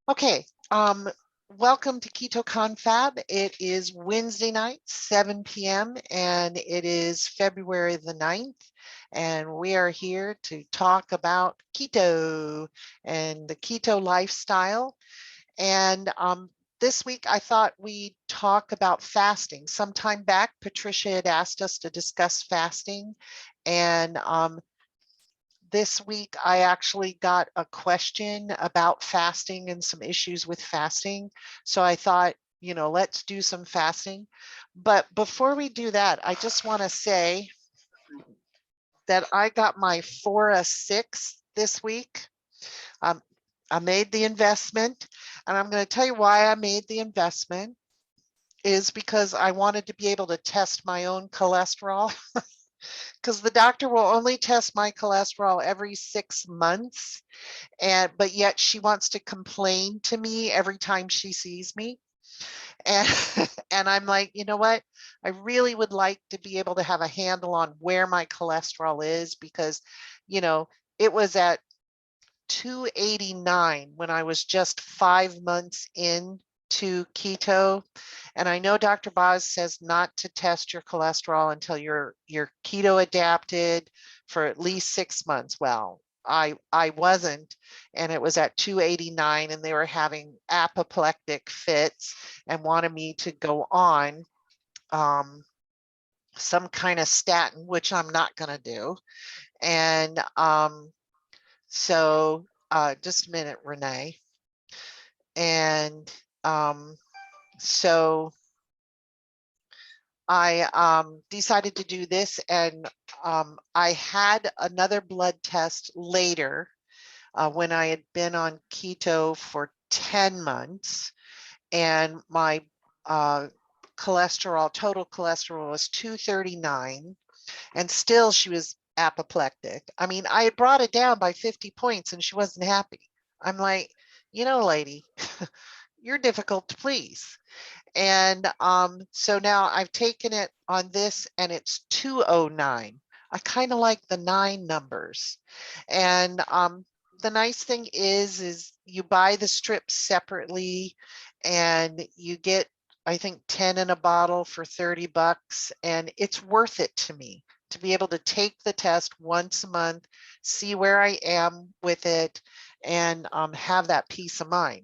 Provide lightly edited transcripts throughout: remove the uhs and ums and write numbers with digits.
Okay, welcome to Keto Confab. It is Wednesday night, 7 p.m., and it is February the 9th, and we are here to talk about keto and the keto lifestyle. And this week, I thought we'd talk about fasting. Sometime back, Patricia had asked us to discuss fasting, and this week, I actually got a question about fasting and some issues with fasting. So I thought, let's do some fasting. But before we do that, I just want to say that I got my 4-6 this week. I made the investment, and I'm going to tell you why I made the investment is because I wanted to be able to test my own cholesterol. Because the doctor will only test my cholesterol every 6 months, but yet she wants to complain to me every time she sees me. And and I'm like, you know what? I really would like to be able to have a handle on where my cholesterol is because, it was at 289 when I was just 5 months into keto. And I know Dr. Boz says not to test your cholesterol until you're keto adapted for at least 6 months. Well, I wasn't, and it was at 289, and they were having apoplectic fits and wanted me to go on some kind of statin, which I'm not going to do. And so just a minute, Renee. And so I decided to do this, and I had another blood test later when I had been on keto for 10 months, and my total cholesterol was 239, and still she was apoplectic. I mean, I had brought it down by 50 points and she wasn't happy. I'm like, lady, you're difficult to please. And so now I've taken it on this and it's 209. I kind of like the 9 numbers. And the nice thing is you buy the strips separately and you get, I think, 10 in a bottle for $30, and it's worth it to me to be able to take the test once a month, see where I am with it, and have that peace of mind.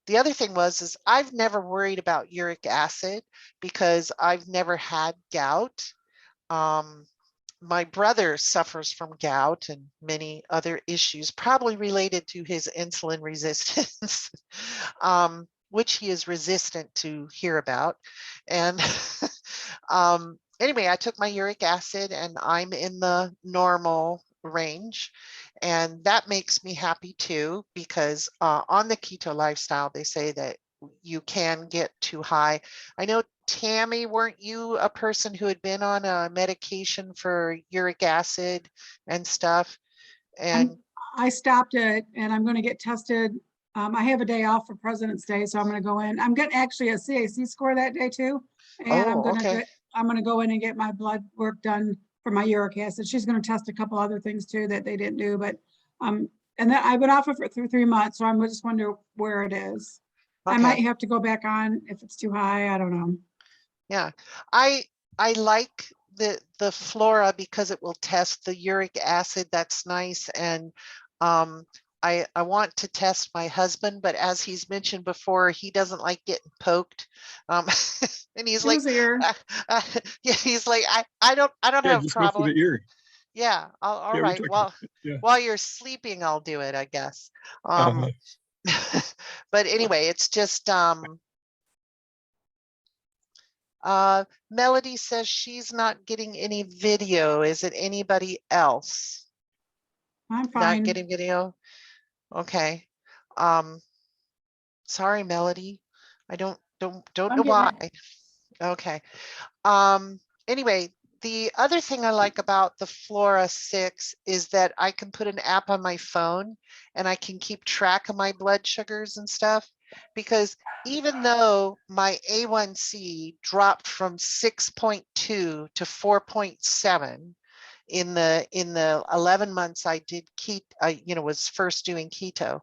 The other thing is I've never worried about uric acid because I've never had gout. My brother suffers from gout and many other issues, probably related to his insulin resistance, which he is resistant to hear about. And anyway, I took my uric acid and I'm in the normal range. And that makes me happy too, because on the keto lifestyle, they say that you can get too high. I know, Tammy, weren't you a person who had been on a medication for uric acid and stuff? And I stopped it and I'm going to get tested. I have a day off for President's Day, so I'm going to go in. I'm getting actually a CAC score that day too. And okay. I'm going to go in and get my blood work done for my uric acid. She's going to test a couple other things too that they didn't do, but and then I've been off it for 3 months, so I'm just wonder where it is. Okay. I might have to go back on if it's too high. I don't know. Yeah, I like the Flora because it will test the uric acid. That's nice. And I want to test my husband, but as he's mentioned before, he doesn't like getting poked. And he's like, yeah, he's like, I don't have a problem. Go for the ear. Yeah, all Yeah, right. Well, yeah. while you're sleeping, I'll do it, I guess. But anyway, it's just Melody says she's not getting any video. Is it anybody else? I'm fine. Not getting video? Okay. Sorry, Melody. I don't know why. Okay. Anyway, the other thing I like about the Flora 6 is that I can put an app on my phone and I can keep track of my blood sugars and stuff, because even though my A1C dropped from 6.2 to 4.7 in the 11 months I did keto, was first doing keto,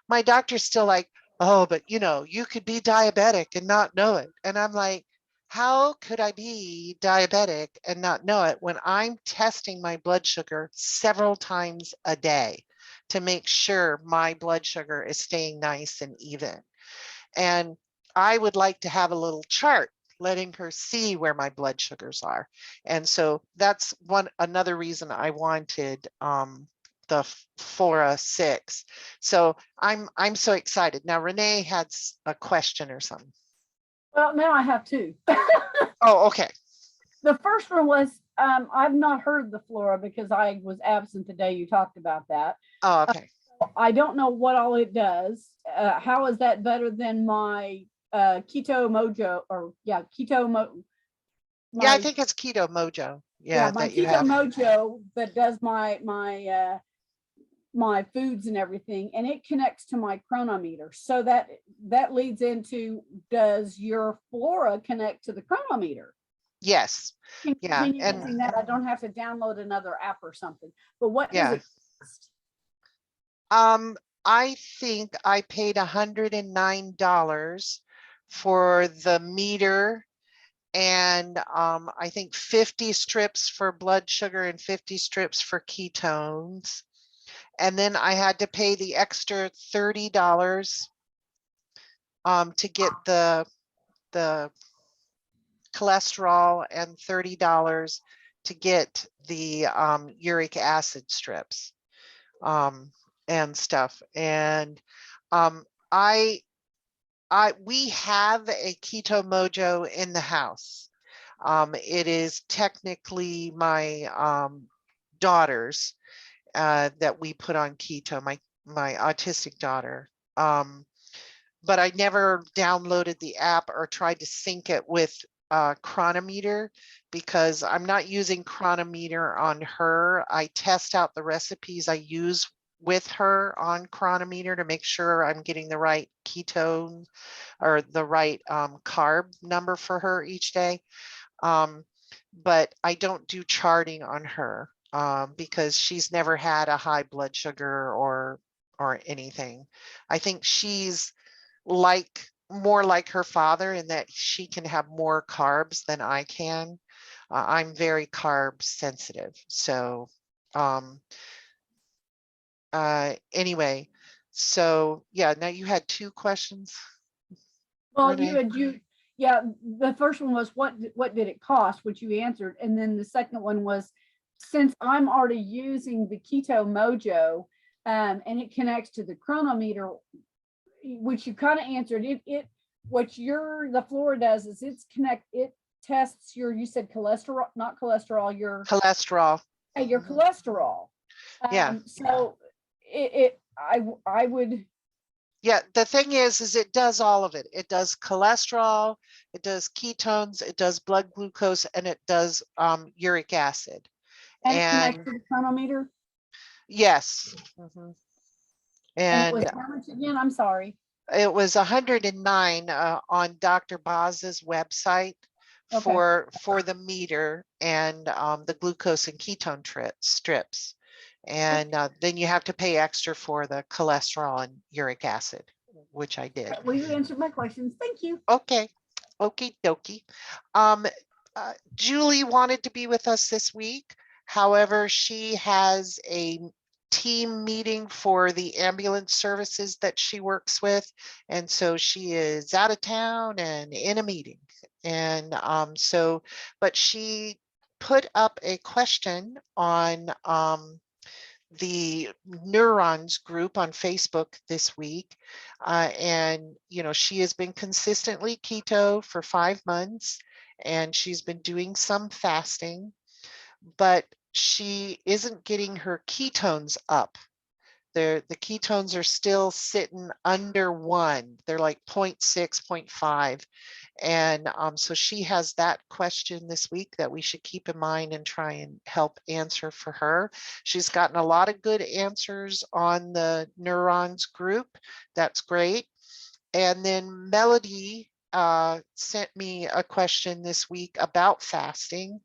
my doctor's still like, oh, but you could be diabetic and not know it. And I'm like, how could I be diabetic and not know it when I'm testing my blood sugar several times a day to make sure my blood sugar is staying nice and even? And I would like to have a little chart letting her see where my blood sugars are. And so that's another reason I wanted the Flora 6. So I'm so excited. Now Renee had a question or something. Well, now I have two. Oh, okay. The first one was, I've not heard the Flora because I was absent the day you talked about that. Oh, okay. I don't know what all it does. How is that better than my Keto Mojo Yeah, I think it's Keto Mojo. Yeah, Yeah, my that you Keto have. Mojo that does my foods and everything, and it connects to my chronometer. So that leads into, does your Flora connect to the chronometer? Yes. Yeah. Can you And using that? I don't have to download another app or something. But what does yeah. it cost? I think I paid $109 for the meter and I think 50 strips for blood sugar and 50 strips for ketones. And then I had to pay the extra $30 to get the cholesterol and $30 to get the uric acid strips and stuff. And we have a Keto Mojo in the house. It is technically my daughter's that we put on keto, my autistic daughter. But I never downloaded the app or tried to sync it with Chronometer because I'm not using Chronometer on her. I test out the recipes I use with her on Chronometer to make sure I'm getting the right ketone or the right carb number for her each day. But I don't do charting on her because she's never had a high blood sugar or anything. I think she's more like her father in that she can have more carbs than I can. I'm very carb sensitive. So anyway, so yeah, now you had two questions. Well, Renee? yeah, the first one was what did it cost, which you answered. And then the second one was, since I'm already using the Keto Mojo and it connects to the chronometer, which you kind of answered, the Flora does is it tests you said cholesterol, not cholesterol, your Cholesterol. cholesterol. Yeah. So I would. Yeah, the thing is it does all of it. It does cholesterol, it does ketones, it does blood glucose, and it does uric acid. And it connects to the chronometer? Yes. Mm-hmm. And it was how much again? I'm sorry. It was 109 on Dr. Boz's website for the meter and the glucose and ketone strips. And then you have to pay extra for the cholesterol and uric acid, which I did. Well, you answered my questions. Thank you. Okay. Okie dokie. Julie wanted to be with us this week. However, she has a team meeting for the ambulance services that she works with. And so she is out of town and in a meeting. And but she put up a question on the neurons group on Facebook this week. And, she has been consistently keto for 5 months and she's been doing some fasting, but she isn't getting her ketones up. The ketones are still sitting under 1. They're like 0.6, 0.5. And so she has that question this week that we should keep in mind and try and help answer for her. She's gotten a lot of good answers on the neurons group. That's great. And then Melody sent me a question this week about fasting.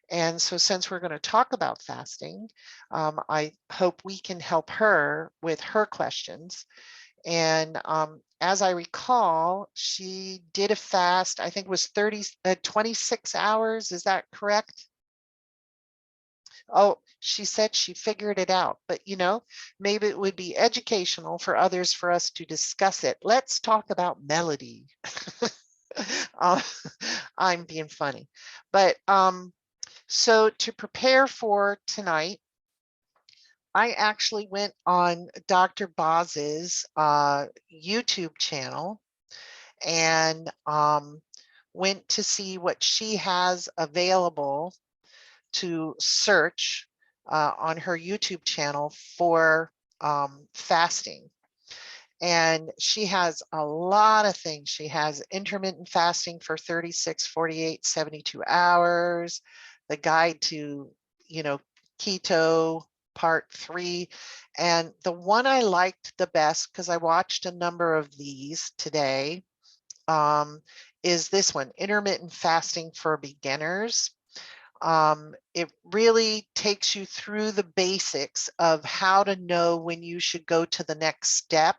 And so since we're going to talk about fasting, I hope we can help her with her questions. And as I recall, she did a fast, I think it was 26 hours. Is that correct? Oh, she said she figured it out, but you know, maybe it would be educational for others for us to discuss it. Let's talk about Melody. Uh, I'm being funny, but so to prepare for tonight, I actually went on Dr. Boz's YouTube channel and went to see what she has available to search on her YouTube channel for fasting. And she has a lot of things. She has intermittent fasting for 36, 48, 72 hours, the guide to, you know, keto part 3. And the one I liked the best, because I watched a number of these today, is this one, intermittent fasting for beginners. It really takes you through the basics of how to know when you should go to the next step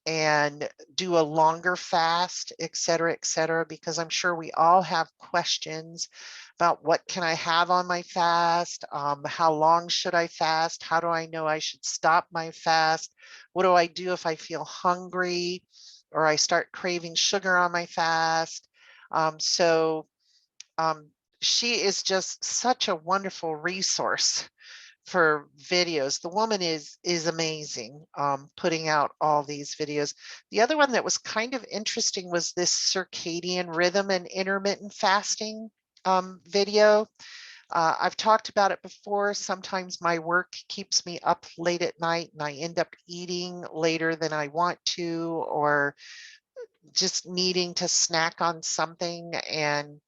and do a longer fast, et cetera, because I'm sure we all have questions about what can I have on my fast? How long should I fast? How do I know I should stop my fast? What do I do if I feel hungry or I start craving sugar on my fast? So she is just such a wonderful resource for videos. The woman is amazing, putting out all these videos. The other one that was kind of interesting was this circadian rhythm and intermittent fasting video. I've talked about it before. Sometimes my work keeps me up late at night and I end up eating later than I want to, or just needing to snack on something, and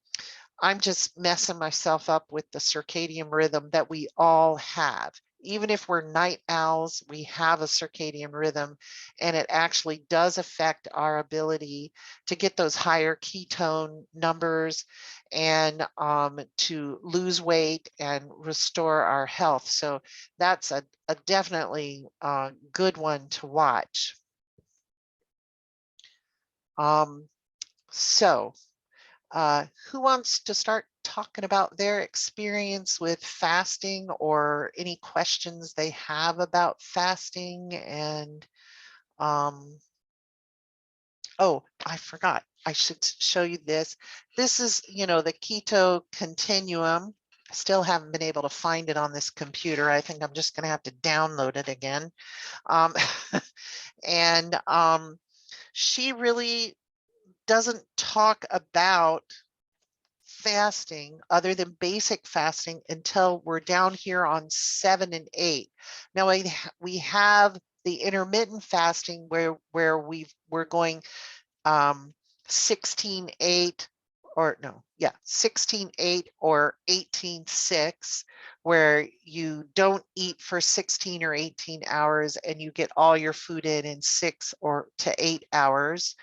I'm just messing myself up with the circadian rhythm that we all have. Even if we're night owls, we have a circadian rhythm, and it actually does affect our ability to get those higher ketone numbers and to lose weight and restore our health. So that's a definitely good one to watch. So who wants to start talking about their experience with fasting or any questions they have about fasting? And oh, I forgot. I should show you this. This is, you know, the Keto Continuum. I still haven't been able to find it on this computer. I think I'm just going to have to download it again. And she really doesn't talk about fasting other than basic fasting until we're down here on 7 and 8. Now we have the intermittent fasting where we're going 16-8 or no, yeah, 16-8 or 18-6, where you don't eat for 16 or 18 hours and you get all your food in 6 or to 8 hours.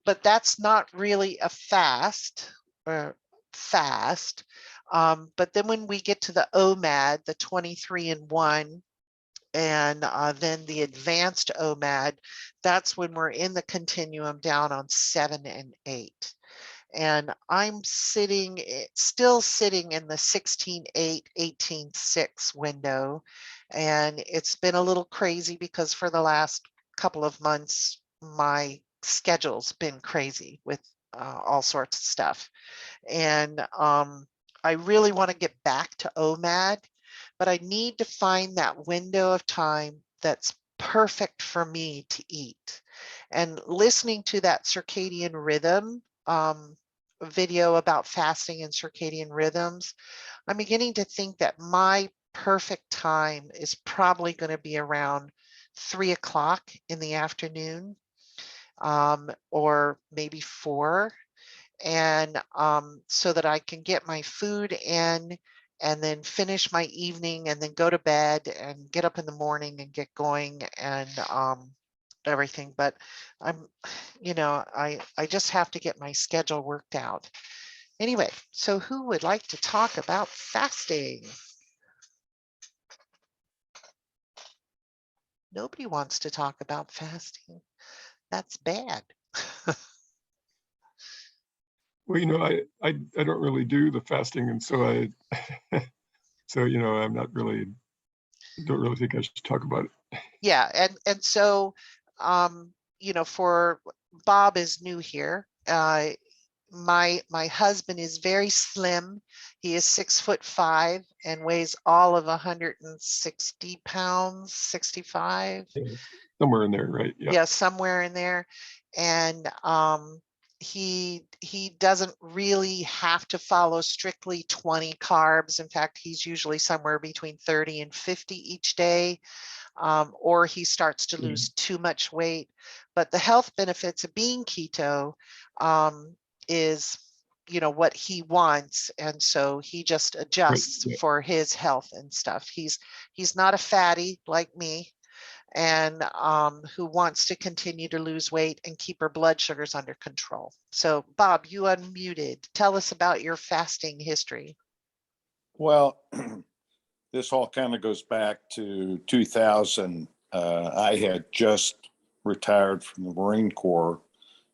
But that's not really a fast or fast. But then when we get to the OMAD, the 23-and-1, and then the advanced OMAD, that's when we're in the continuum down on 7 and 8. And I'm still sitting in the 16-8, 18-6 window. And it's been a little crazy because for the last couple of months, my schedule's been crazy with all sorts of stuff. And I really want to get back to OMAD, but I need to find that window of time that's perfect for me to eat. And listening to that circadian rhythm video about fasting and circadian rhythms, I'm beginning to think that my perfect time is probably going to be around 3 o'clock in the afternoon, or maybe 4. And so that I can get my food in and then finish my evening and then go to bed and get up in the morning and get going and everything. But I'm, you know, I just have to get my schedule worked out. Anyway, so who would like to talk about fasting? Nobody wants to talk about fasting. That's bad. Well, you know, I don't really do the fasting, and so so you know, don't really think I should talk about it. Yeah, and so you know, for Bob is new here. My husband is very slim. He is 6'5" and weighs all of 160 pounds, 65. Yeah, somewhere in there, right? Yeah. Yeah, somewhere in there. And he doesn't really have to follow strictly 20 carbs. In fact, he's usually somewhere between 30 and 50 each day. Or he starts to lose too much weight. But the health benefits of being keto is, you know, what he wants. And so he just adjusts Right. for his health and stuff. He's not a fatty like me, and who wants to continue to lose weight and keep her blood sugars under control. So Bob, you unmuted. Tell us about your fasting history. Well, this all kind of goes back to 2000. I had just retired from the Marine Corps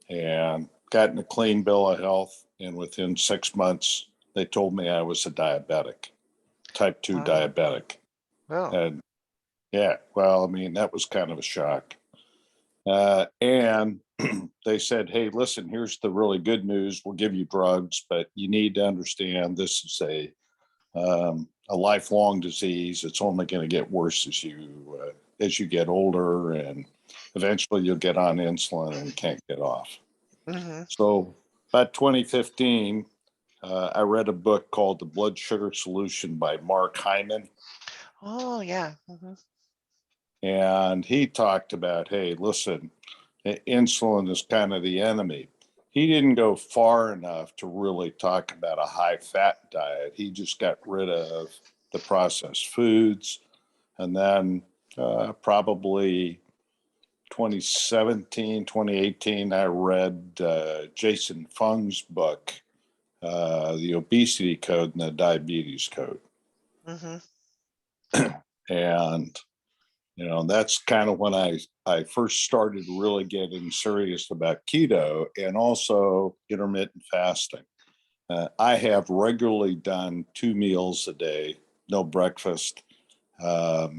and gotten a clean bill of health. And within 6 months, they told me I was a diabetic, type 2 diabetic. Oh. And yeah, well, I mean, that was kind of a shock. And they said, hey, listen, here's the really good news. We'll give you drugs, but you need to understand this is a lifelong disease. It's only going to get worse as you get older, and eventually you'll get on insulin and can't get off. Mm-hmm. So about 2015, I read a book called The Blood Sugar Solution by Mark Hyman. Oh, yeah. Mm-hmm. And he talked about, hey, listen, insulin is kind of the enemy. He didn't go far enough to really talk about a high fat diet. He just got rid of the processed foods. And then probably 2017, 2018, I read Jason Fung's book, The Obesity Code and the Diabetes Code. Mm-hmm. And you know, that's kind of when I first started really getting serious about keto and also intermittent fasting. I have regularly done 2 meals a day, no breakfast,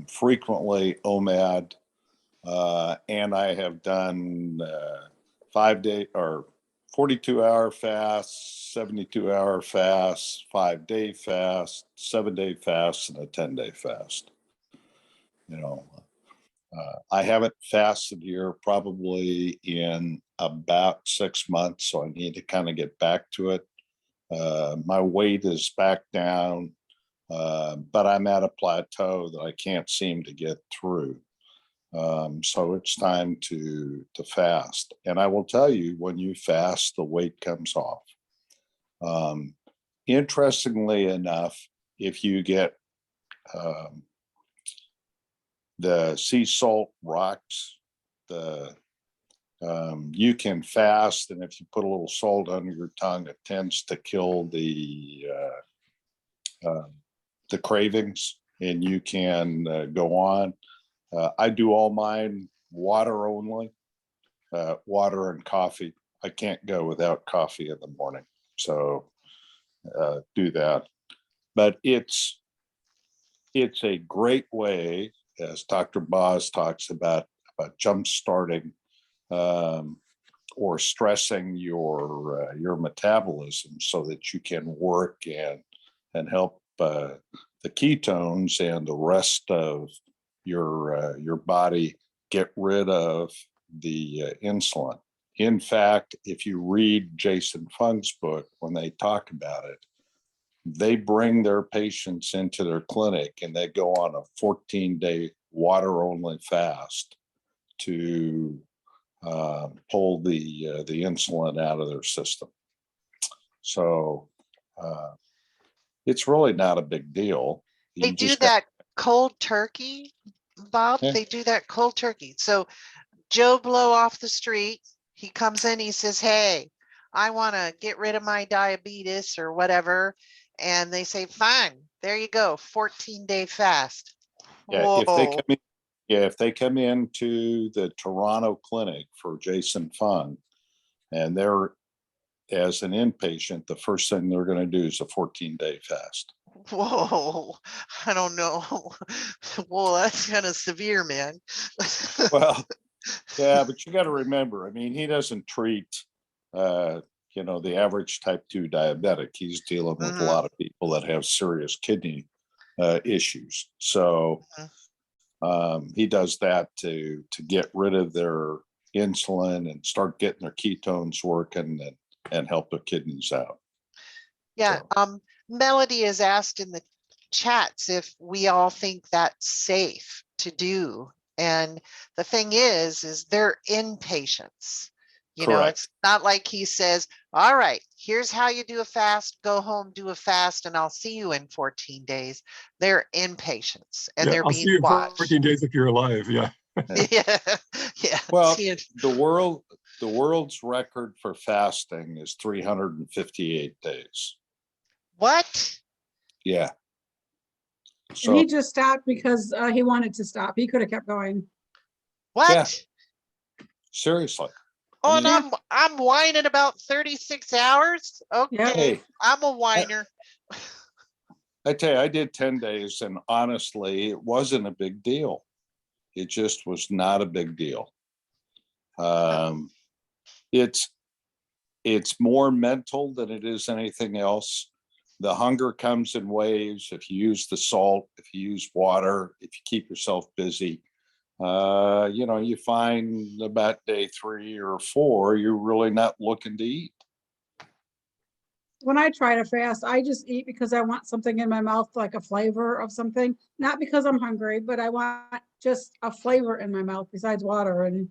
frequently OMAD, and I have done 5-day or 42-hour fasts, 72-hour fasts, 5-day fast, 7-day fast, and a 10-day fast. You know, I haven't fasted here probably in about 6 months, so I need to kind of get back to it. My weight is back down, but I'm at a plateau that I can't seem to get through. So it's time to fast. And I will tell you, when you fast, the weight comes off. Interestingly enough, if you get the sea salt rocks, you can fast, and if you put a little salt under your tongue, it tends to kill the cravings, and you can go on. I do all mine water only, water and coffee. I can't go without coffee in the morning, so do that. But it's a great way, as Dr. Boz talks about jump starting or stressing your metabolism so that you can work and help the ketones and the rest of your body get rid of the insulin. In fact, if you read Jason Fung's book, when they talk about it, they bring their patients into their clinic and they go on a 14-day water-only fast to pull the insulin out of their system. So it's really not a big deal. They do that cold turkey, Bob. Yeah. They do that cold turkey. So Joe Blow off the street, he comes in, he says, hey, I want to get rid of my diabetes or whatever. And they say, fine, there you go, 14-day fast. Yeah, Whoa. if they come in, Yeah, if they come into the Toronto clinic for Jason Fung and they're as an inpatient, the first thing they're going to do is a 14-day fast. Whoa, I don't know. Whoa, that's kind of severe, man. Well, yeah, but you got to remember, I mean, he doesn't treat, the average type 2 diabetic. He's dealing with a lot of people that have serious kidney issues. So he does that to get rid of their insulin and start getting their ketones working and help their kidneys out. Yeah. So. Melody is asked in the chats if we all think that's safe to do. And the thing is they're inpatients. Correct. It's not like he says, all right, here's how you do a fast, go home, do a fast, and I'll see you in 14 days. They're inpatients and they're I'll see being you in watched. 14 days if you're alive. Yeah. Yeah. Yeah. Well, the world's record for fasting is 358 days. What? Yeah. And he just stopped because he wanted to stop. He could have kept going. What? Yeah. Seriously. Oh, and I'm whining about 36 hours. Okay, Hey, I'm a whiner. I tell you, I did 10 days, and honestly, it wasn't a big deal. It just was not a big deal. It's more mental than it is anything else. The hunger comes in waves. If you use the salt, if you use water, if you keep yourself busy, you find about day 3 or 4, you're really not looking to eat. When I try to fast, I just eat because I want something in my mouth, like a flavor of something, not because I'm hungry, but I want just a flavor in my mouth besides water. And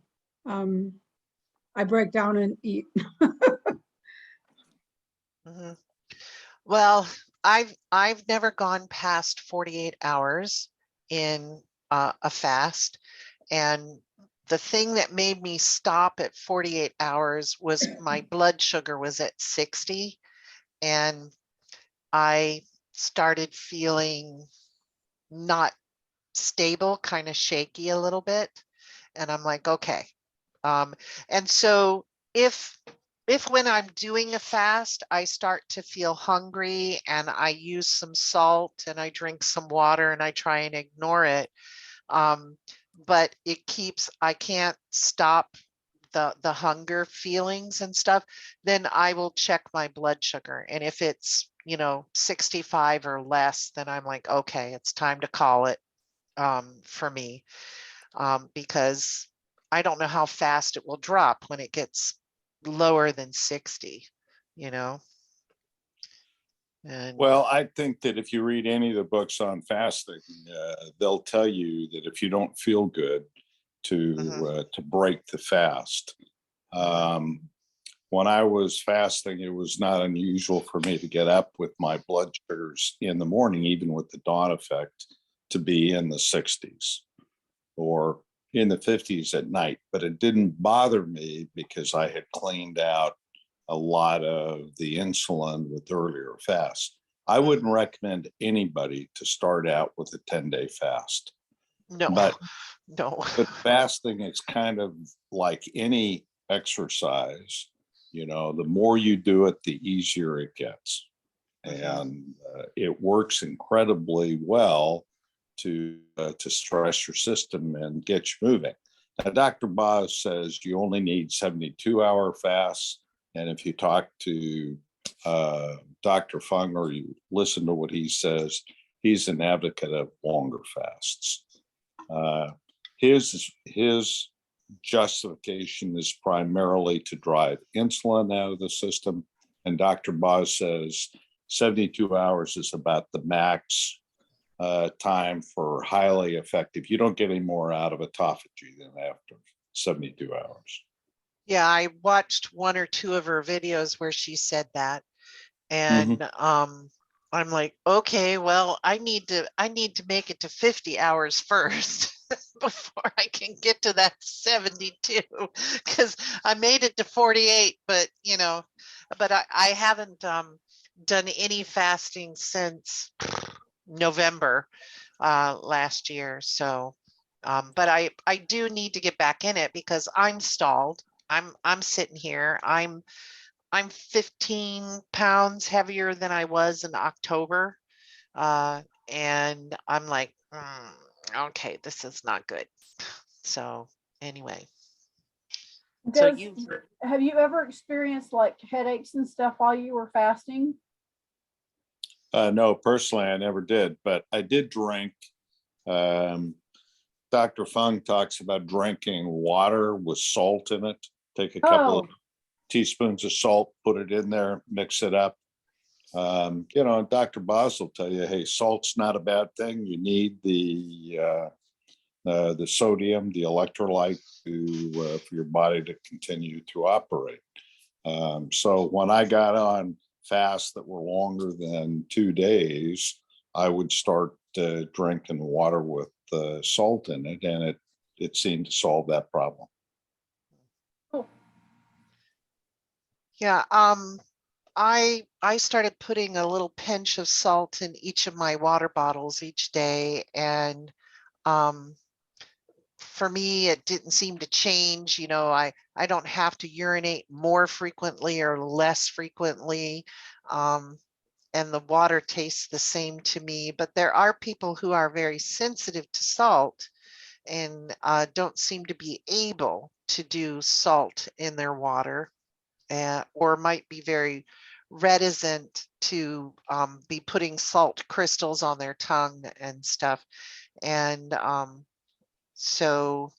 I break down and eat. Well, I've never gone past 48 hours in a fast. And the thing that made me stop at 48 hours was my blood sugar was at 60. And I started feeling not stable, kind of shaky a little bit. And I'm like, okay. And so if when I'm doing a fast, I start to feel hungry and I use some salt and I drink some water and I try and ignore it. But I can't stop the hunger feelings and stuff, then I will check my blood sugar. And if it's, 65 or less, then I'm like, okay, it's time to call it for me. Because I don't know how fast it will drop when it gets lower than 60, And Well, I think that if you read any of the books on fasting, they'll tell you that if you don't feel good, to break the fast. When I was fasting, it was not unusual for me to get up with my blood sugars in the morning, even with the dawn effect, to be in the 60s or in the 50s at night. But it didn't bother me because I had cleaned out a lot of the insulin with earlier fasts. I wouldn't recommend anybody to start out with a 10-day fast. No, but fasting is kind of like any exercise. The more you do it, the easier it gets. And it works incredibly well to stress your system and get you moving. Now, Dr. Boz says you only need 72-hour fasts. And if you talk to Dr. Fung or you listen to what he says, he's an advocate of longer fasts. His justification is primarily to drive insulin out of the system. And Dr. Boz says 72 hours is about the max time for highly effective. You don't get any more out of autophagy than after 72 hours. Yeah, I watched 1 or 2 of her videos where she said that. And I'm like, okay, well, I need to make it to 50 hours first before I can get to that 72, because I made it to 48, but I haven't done any fasting since November last year. So But I do need to get back in it because I'm stalled. I'm sitting here. I'm 15 pounds heavier than I was in October. And I'm like, okay, this is not good. So anyway, so Have you ever experienced like headaches and stuff while you were fasting? No, personally, I never did, but I did drink. Dr. Fung talks about drinking water with salt in it. Take a couple of teaspoons of salt, put it in there, mix it up. You know, Dr. Boz will tell you, hey, salt's not a bad thing. You need the sodium, the electrolyte for your body to continue to operate. So when I got on fasts that were longer than 2 days, I would start drinking water with salt in it, and it seemed to solve that problem. Cool. yeah, I started putting a little pinch of salt in each of my water bottles each day, and for me, it didn't seem to change. You know, I don't have to urinate more frequently or less frequently. And the water tastes the same to me, but there are people who are very sensitive to salt and don't seem to be able to do salt in their water, or might be very reticent to be putting salt crystals on their tongue and stuff. And so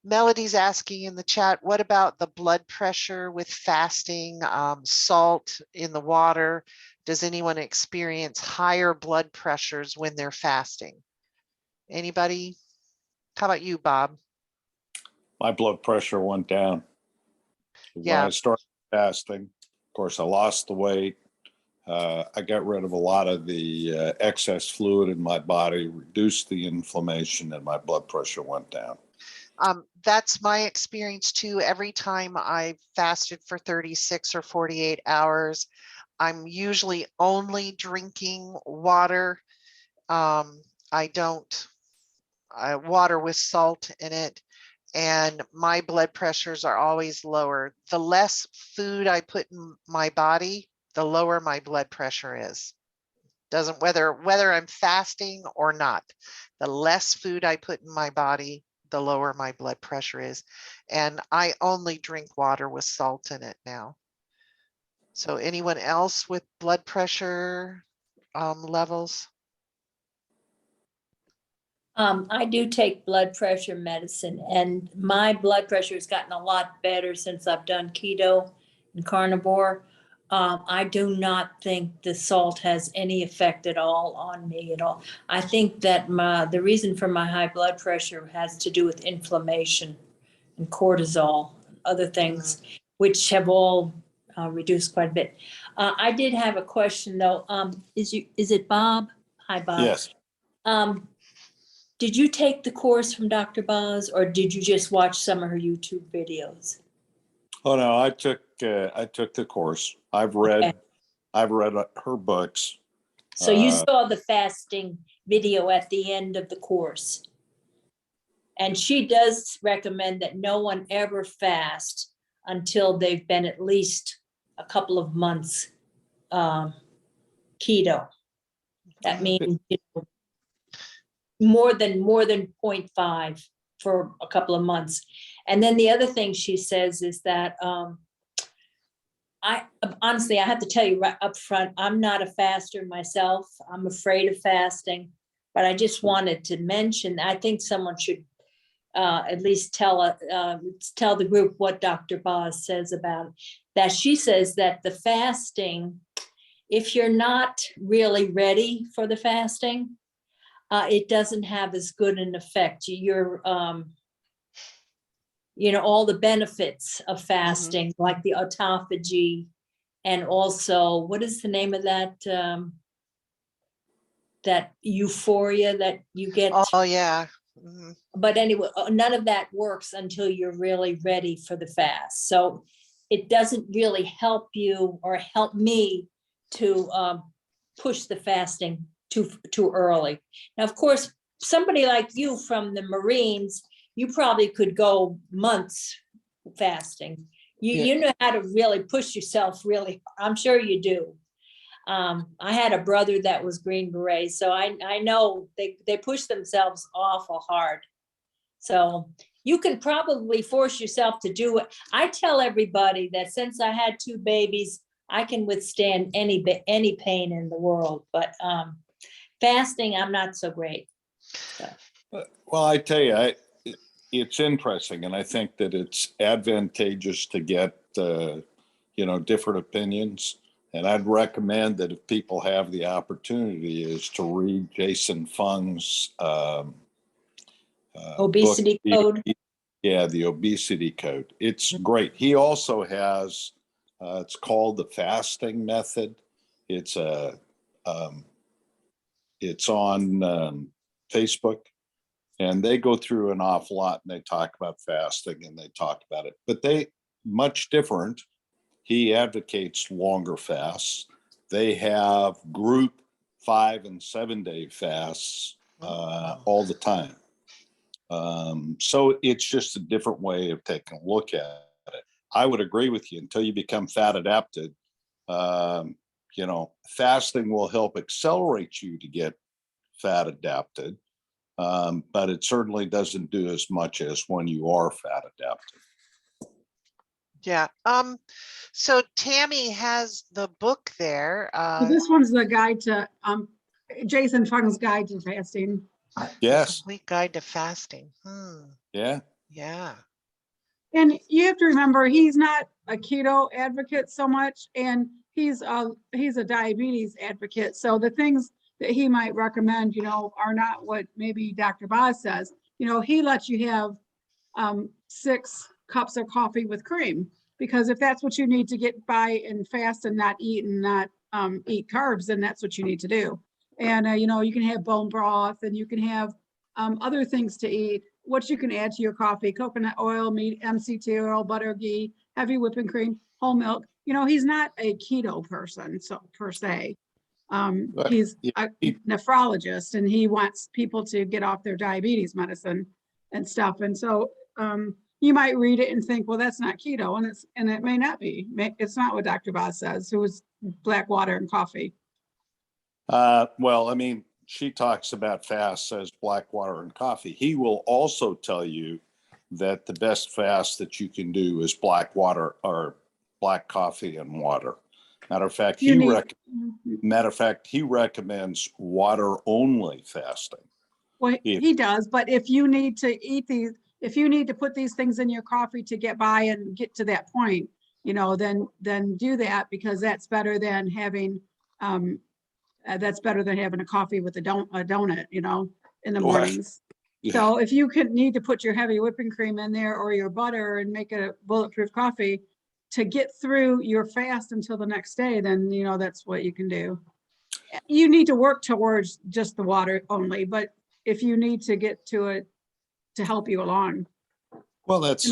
Melody's asking in the chat, what about the blood pressure with fasting, salt in the water? Does anyone experience higher blood pressures when they're fasting? Anybody? How about you, Bob? My blood pressure went down. Yeah. When I started fasting, of course, I lost the weight. I got rid of a lot of the excess fluid in my body, reduced the inflammation, and my blood pressure went down. That's my experience too. Every time I fasted for 36 or 48 hours, I'm usually only drinking water. I don't water with salt in it, and my blood pressures are always lower. The less food I put in my body, the lower my blood pressure is. Doesn't whether I'm fasting or not. The less food I put in my body, the lower my blood pressure is. And I only drink water with salt in it now. So anyone else with blood pressure levels? I do take blood pressure medicine, and my blood pressure has gotten a lot better since I've done keto and carnivore. I do not think the salt has any effect at all on me at all. I think that the reason for my high blood pressure has to do with inflammation and cortisol, other things, which have all reduced quite a bit. I did have a question though. Is it Bob? Hi, Bob. Yes. Did you take the course from Dr. Boz, or did you just watch some of her YouTube videos? Oh no, I took the course. I've read her books. So you saw the fasting video at the end of the course. And she does recommend that no one ever fast until they've been at least a couple of months keto. That means more than 0.5 for a couple of months. And then the other thing she says is that I honestly, I have to tell you right up front, I'm not a faster myself. I'm afraid of fasting, but I just wanted to mention, I think someone should at least tell the group what Dr. Boz says about it. That she says that the fasting, if you're not really ready for the fasting, it doesn't have as good an effect. You're, all the benefits of fasting, like the autophagy, and also, what is the name of that? That euphoria that you get. Oh yeah. But anyway, none of that works until you're really ready for the fast. So it doesn't really help you or help me to push the fasting too early. Now, of course, somebody like you from the Marines, you probably could go months fasting. You know how to really push yourself, really. I'm sure you do. I had a brother that was Green Beret, so I know they push themselves awful hard. So you can probably force yourself to do it. I tell everybody that since I had 2 babies, I can withstand any pain in the world, but fasting, I'm not so great. So. Well, I tell you, it's interesting, and I think that it's advantageous to get different opinions. And I'd recommend that if people have the opportunity, is to read Jason Fung's Obesity Code. Yeah, the Obesity Code. It's great. He also has, it's called the fasting method. It's it's on Facebook, and they go through an awful lot, and they talk about fasting, and they talk about it, but they much different. He advocates longer fasts. They have group 5 and 7 day fasts all the time. So it's just a different way of taking a look at it. I would agree with you. Until you become fat adapted, fasting will help accelerate you to get fat adapted, but it certainly doesn't do as much as when you are fat adapted. Yeah. So Tammy has the book there. So this one's the guide to Jason Fung's guide to fasting. Yes. Complete guide to fasting. Yeah. Yeah. And you have to remember, he's not a keto advocate so much, and he's a diabetes advocate. So the things that he might recommend, are not what maybe Dr. Boz says. He lets you have 6 cups of coffee with cream, because if that's what you need to get by and fast and not eat and not eat carbs, then that's what you need to do. And you can have bone broth, and you can have other things to eat, what you can add to your coffee: coconut oil, meat, MCT oil, butter, ghee, heavy whipping cream, whole milk. He's not a keto person, so per se. He's a nephrologist, and he wants people to get off their diabetes medicine and stuff. And so you might read it and think, well, that's not keto, and it may not be. It's not what Dr. Boz says, who was black water and coffee. Well, I mean, she talks about fasts as black water and coffee. He will also tell you that the best fast that you can do is black water or black coffee and water. Matter of fact, he recommends water only fasting. Well, he does, but if you need to eat these, if you need to put these things in your coffee to get by and get to that point, then do that, because that's better than having a coffee with a donut, in the mornings. Yeah. So if you need to put your heavy whipping cream in there or your butter and make it a bulletproof coffee to get through your fast until the next day, then, that's what you can do. You need to work towards just the water only, but if you need to get to it to help you along. Well, that's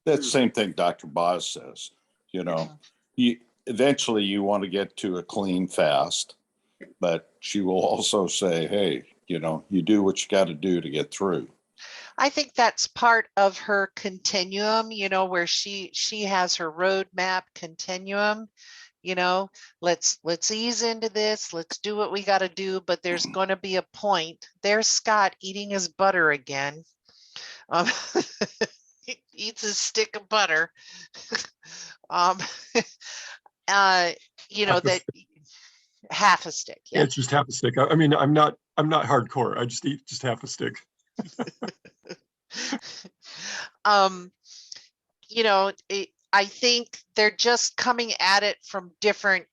the same thing Dr. Boz says. Eventually you want to get to a clean fast, but she will also say, hey, you do what you got to do to get through. I think that's part of her continuum, where she has her roadmap continuum. Let's ease into this. Let's do what we got to do. But there's going to be a point. There's Scott eating his butter again. He eats a stick of butter. That half a stick. Yeah, it's just half a stick. I mean, I'm not hardcore. I just eat just half a stick. I think they're just coming at it from different,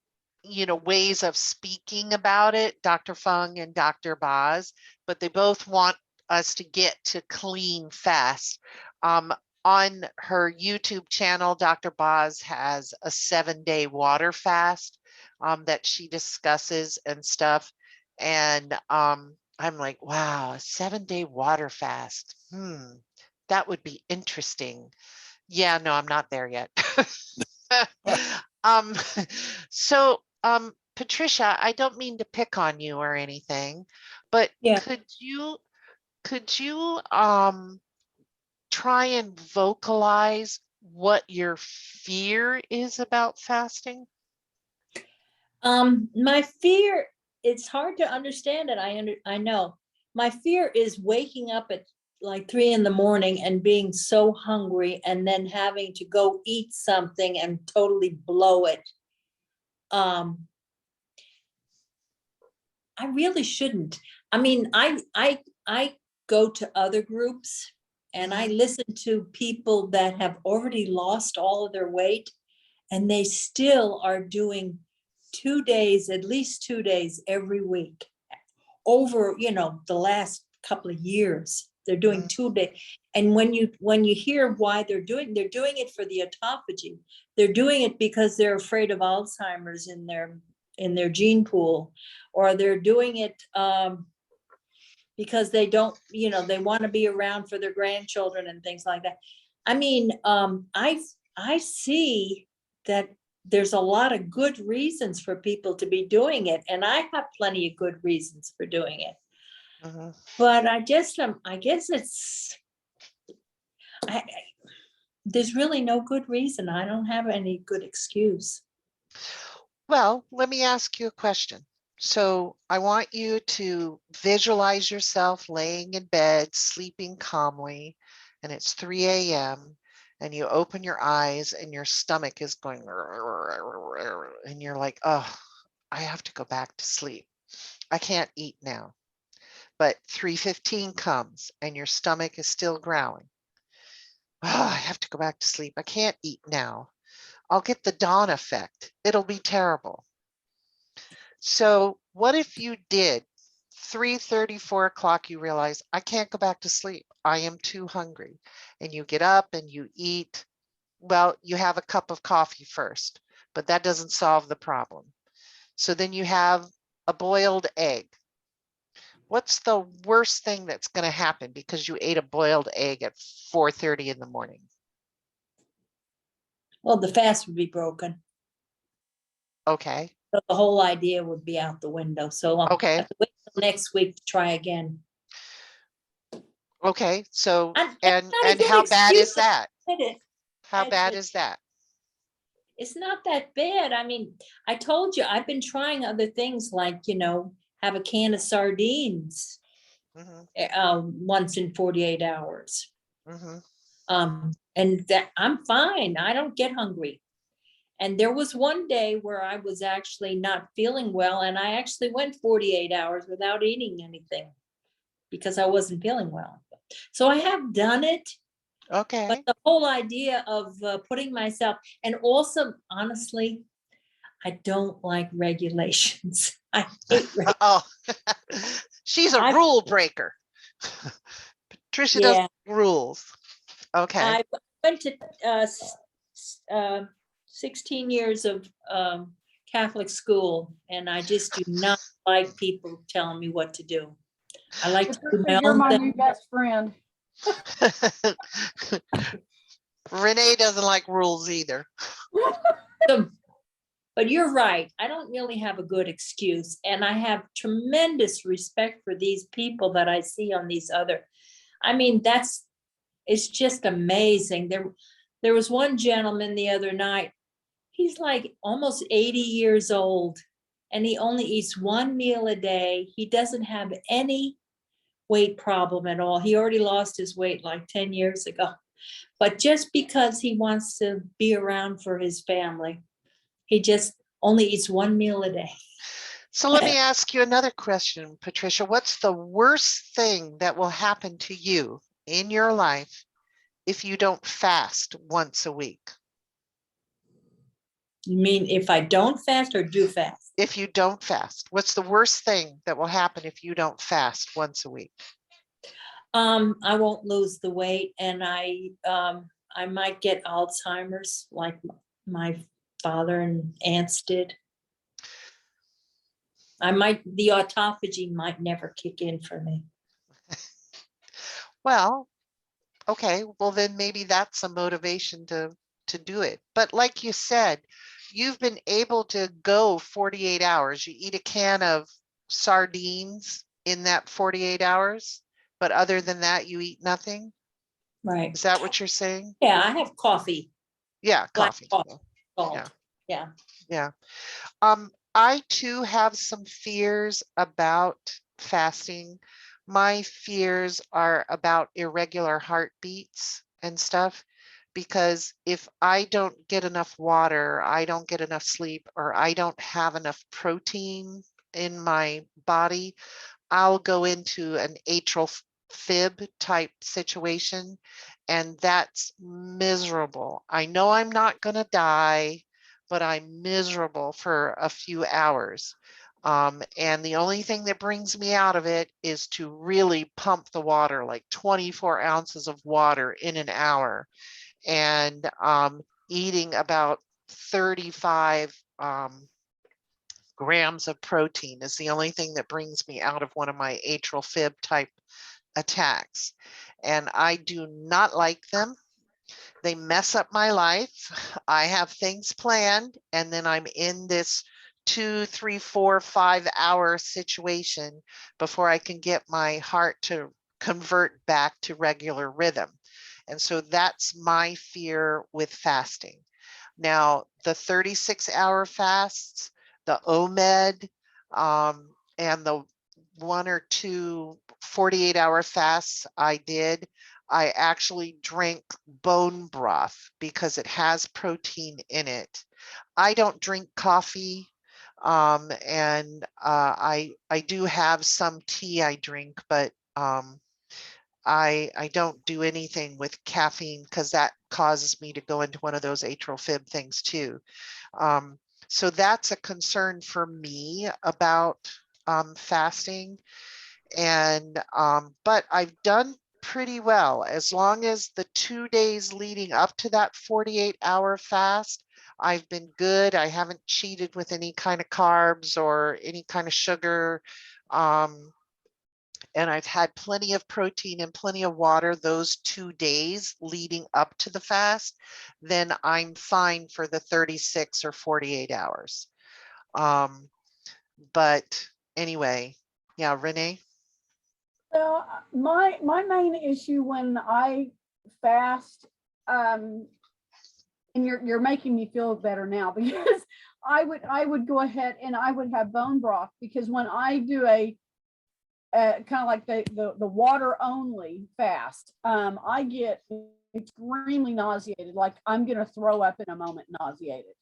ways of speaking about it, Dr. Fung and Dr. Boz, but they both want us to get to clean fast. On her YouTube channel, Dr. Boz has a 7-day water fast that she discusses and stuff. And I'm like, wow, a 7-day water fast. That would be interesting. Yeah, no, I'm not there yet. So Patricia, I don't mean to pick on you or anything, But Yeah. could you try and vocalize what your fear is about fasting? My fear, it's hard to understand it. I know. My fear is waking up at like 3 a.m. and being so hungry and then having to go eat something and totally blow it. I really shouldn't. I mean, I go to other groups and I listen to people that have already lost all of their weight and they still are doing 2 days, at least 2 days every week over, the last couple of years. They're doing 2 days. And when you hear why they're doing it for the autophagy. They're doing it because they're afraid of Alzheimer's in their gene pool, or they're doing it because they don't, they want to be around for their grandchildren and things like that. I mean, I see that there's a lot of good reasons for people to be doing it, and I have plenty of good reasons for doing it. But I guess there's really no good reason. I don't have any good excuse. Well, let me ask you a question. So I want you to visualize yourself laying in bed, sleeping calmly, and it's 3 a.m. and you open your eyes and your stomach is going, and you're like, oh, I have to go back to sleep. I can't eat now. But 3:15 comes and your stomach is still growling. Oh, I have to go back to sleep. I can't eat now. I'll get the dawn effect. It'll be terrible. So what if you did 3:30, 4 o'clock, you realize I can't go back to sleep. I am too hungry. And you get up and you eat. Well, you have a cup of coffee first, but that doesn't solve the problem. So then you have a boiled egg. What's the worst thing that's going to happen because you ate a boiled egg at 4:30 in the morning? Well, the fast would be broken. Okay. So the whole idea would be out the window. So I'll have to wait till next week to try again. Okay. So, That's and not a good how bad is excuse. that? It. How bad is that? It's not that bad. I mean, I told you, I've been trying other things like, have a can of sardines once in 48 hours. And that I'm fine. I don't get hungry. And there was one day where I was actually not feeling well, and I actually went 48 hours without eating anything because I wasn't feeling well. So I have done it. Okay. But the whole idea of putting myself, and also, honestly, I don't like regulations. I hate regulations. Oh, she's a rule breaker. Patricia does rules. Okay. I went to 16 years of Catholic school, and I just do not like people telling me what to do. I like to do my You're own my thing. new best friend. Renee doesn't like rules either. But you're right. I don't really have a good excuse. And I have tremendous respect for these people that I see on these other. I mean, it's just amazing. There was one gentleman the other night. He's like almost 80 years old, and he only eats one meal a day. He doesn't have any weight problem at all. He already lost his weight like 10 years ago. But just because he wants to be around for his family, he just only eats one meal a day. So let me ask you another question, Patricia. What's the worst thing that will happen to you in your life if you don't fast once a week? You mean if I don't fast or do fast? If you don't fast, what's the worst thing that will happen if you don't fast once a week? I won't lose the weight, and I might get Alzheimer's like my father and aunts did. The autophagy might never kick in for me. Well, okay, well then maybe that's a motivation to do it. But like you said, you've been able to go 48 hours. You eat a can of sardines in that 48 hours, but other than that, you eat nothing? Right. Is that what you're saying? Yeah, I have coffee, Yeah, black coffee. coffee, Yeah. salt. Yeah. Yeah. I too have some fears about fasting. My fears are about irregular heartbeats and stuff, because if I don't get enough water, I don't get enough sleep, or I don't have enough protein in my body, I'll go into an atrial fib type situation, and that's miserable. I know I'm not going to die, but I'm miserable for a few hours. And the only thing that brings me out of it is to really pump the water, like 24 ounces of water in an hour, and eating about 35 grams of protein is the only thing that brings me out of one of my atrial fib type attacks. And I do not like them. They mess up my life. I have things planned, and then I'm in this 2, 3, 4, 5 hour situation before I can get my heart to convert back to regular rhythm. And so that's my fear with fasting. Now, the 36-hour fasts, the OMED, and the 1 or 2 48-hour fasts I did, I actually drank bone broth because it has protein in it. I don't drink coffee, and I do have some tea I drink, but I don't do anything with caffeine because that causes me to go into one of those atrial fib things too. So that's a concern for me about fasting. And but I've done pretty well. As long as the 2 days leading up to that 48-hour fast, I've been good. I haven't cheated with any kind of carbs or any kind of sugar. And I've had plenty of protein and plenty of water those 2 days leading up to the fast, then I'm fine for the 36 or 48 hours. But anyway, yeah, Renee? Well, my main issue when I fast, and you're making me feel better now, because I would go ahead and I would have bone broth, because when I do a kind of like the water only fast, I get extremely nauseated, like I'm gonna throw up in a moment, nauseated.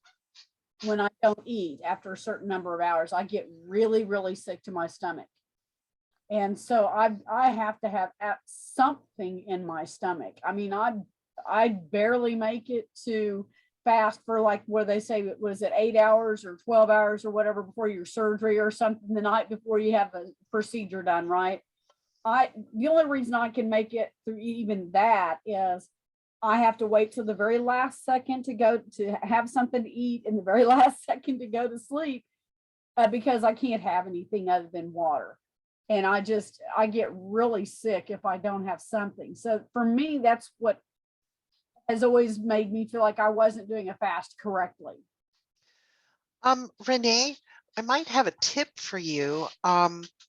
When I don't eat after a certain number of hours, I get really, really sick to my stomach. And so I have to have something in my stomach. I mean, I barely make it to fast for, like, where they say, was it 8 hours or 12 hours or whatever before your surgery or something, the night before you have a procedure done, right? The only reason I can make it through even that is I have to wait till the very last second to go to have something to eat, and the very last second to go to sleep, because I can't have anything other than water. And I get really sick if I don't have something. So for me, that's what has always made me feel like I wasn't doing a fast correctly. Renee, I might have a tip for you,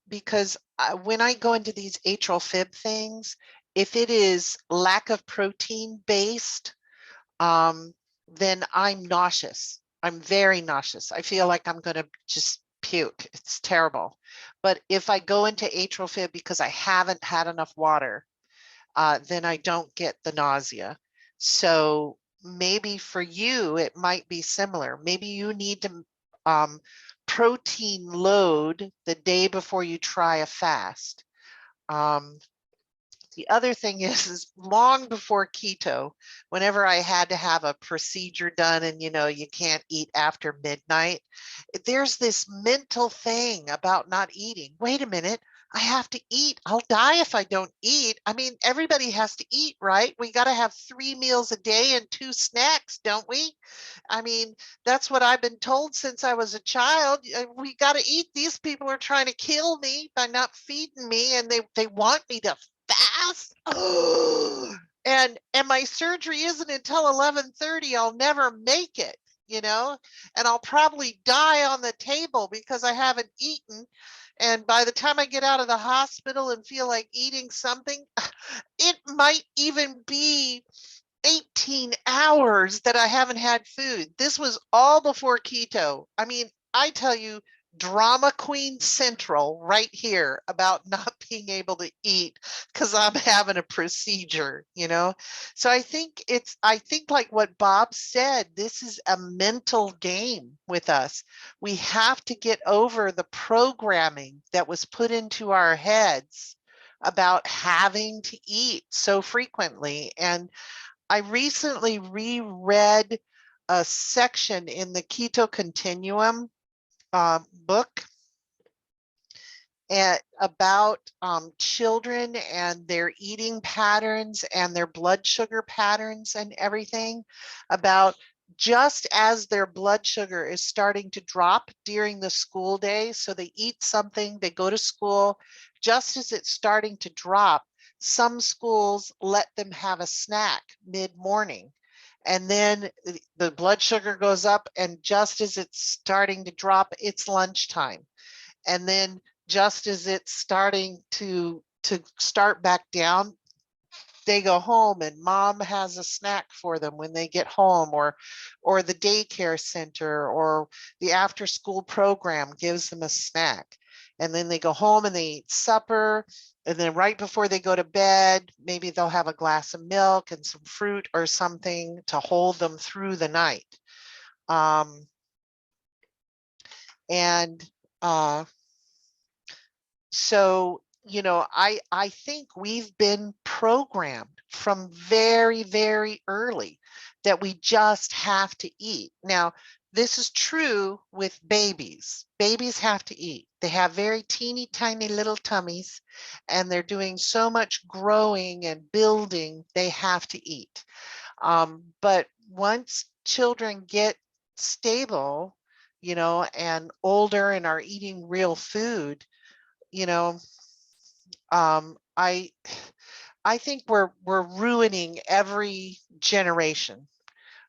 because when I go into these atrial fib things, if it is lack of protein based, then I'm nauseous. I'm very nauseous. I feel like I'm going to just puke. It's terrible. But if I go into atrial fib because I haven't had enough water, then I don't get the nausea. So maybe for you, it might be similar. Maybe you need to protein load the day before you try a fast. The other thing is long before keto, whenever I had to have a procedure done and, you can't eat after midnight, there's this mental thing about not eating. Wait a minute, I have to eat. I'll die if I don't eat. I mean, everybody has to eat, right? We got to have 3 meals a day and 2 snacks, don't we? I mean, that's what I've been told since I was a child. We got to eat. These people are trying to kill me by not feeding me, and they want me to fast. and my surgery isn't until 11:30. I'll never make it, and I'll probably die on the table because I haven't eaten. And by the time I get out of the hospital and feel like eating something, it might even be 18 hours that I haven't had food. This was all before keto. I mean, I tell you, drama queen central right here about not being able to eat because I'm having a procedure, you know? So I think like what Bob said, this is a mental game with us. We have to get over the programming that was put into our heads about having to eat so frequently. And I recently reread a section in the Keto Continuum book about children and their eating patterns and their blood sugar patterns and everything, about just as their blood sugar is starting to drop during the school day. So they eat something, they go to school, just as it's starting to drop, some schools let them have a snack mid-morning. And then the blood sugar goes up, and just as it's starting to drop, it's lunchtime. And then just as it's starting to start back down, they go home and mom has a snack for them when they get home, or the daycare center or the after school program gives them a snack. And then they go home and they eat supper. And then right before they go to bed, maybe they'll have a glass of milk and some fruit or something to hold them through the night. So, you know, I think we've been programmed from very, very early that we just have to eat. Now, this is true with babies. Babies have to eat. They have very teeny tiny little tummies, and they're doing so much growing and building, they have to eat. But once children get stable, you know, and older and are eating real food, you know, I think we're ruining every generation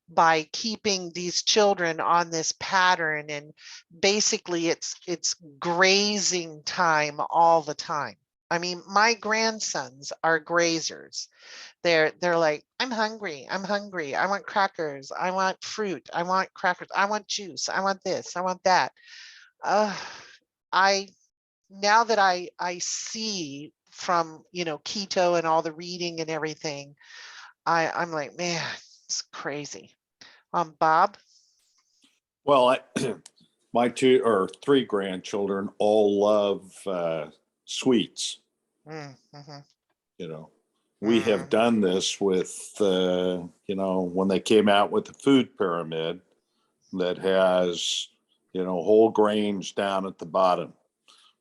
by keeping these children on this pattern, and basically it's grazing time all the time. I mean, my grandsons are grazers. They're like, I'm hungry, I want crackers, I want fruit, I want crackers, I want juice, I want this, I want that. I Now that I see from, you know, keto and all the reading and everything, I'm like, man, it's crazy. Bob? Well, my 2 or 3 grandchildren all love sweets. Mm-hmm. You know, we have done this with, you know, when they came out with the food pyramid that has, you know, whole grains down at the bottom.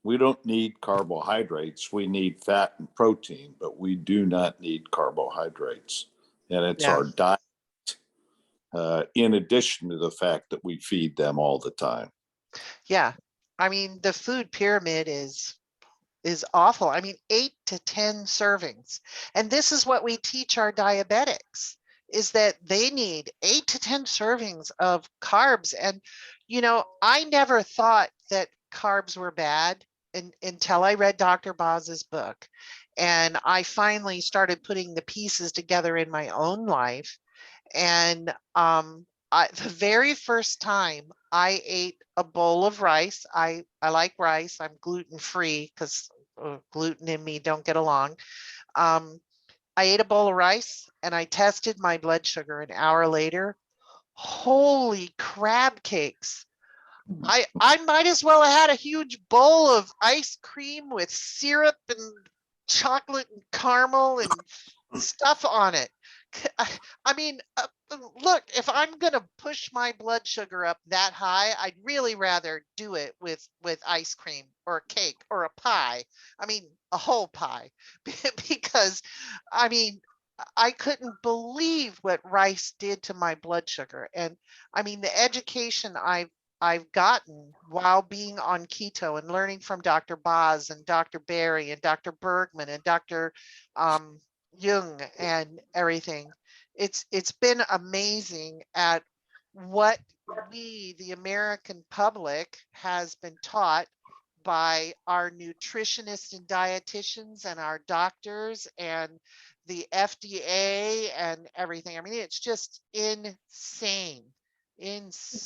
We don't need carbohydrates. We need fat and protein, but we do not need carbohydrates. And it's Yeah. our diet, in addition to the fact that we feed them all the time. Yeah. I mean, the food pyramid is awful. I mean, 8 to 10 servings. And this is what we teach our diabetics, is that they need 8 to 10 servings of carbs. And, you know, I never thought that carbs were bad until I read Dr. Boz's book. And I finally started putting the pieces together in my own life. And the very first time I ate a bowl of rice, I like rice. I'm gluten free because gluten and me don't get along. I ate a bowl of rice and I tested my blood sugar an hour later. Holy crab cakes. I might as well have had a huge bowl of ice cream with syrup and chocolate and caramel and stuff on it. I mean, look, if I'm going to push my blood sugar up that high, I'd really rather do it with ice cream or a cake or a pie. I mean, a whole pie, because I mean, I couldn't believe what rice did to my blood sugar. And I mean, the education I've gotten while being on keto and learning from Dr. Boz and Dr. Berry and Dr. Bergman and Dr. Jung and everything. It's been amazing at what we, the American public, has been taught by our nutritionists and dietitians and our doctors and the FDA and everything. I mean, it's just insane. Did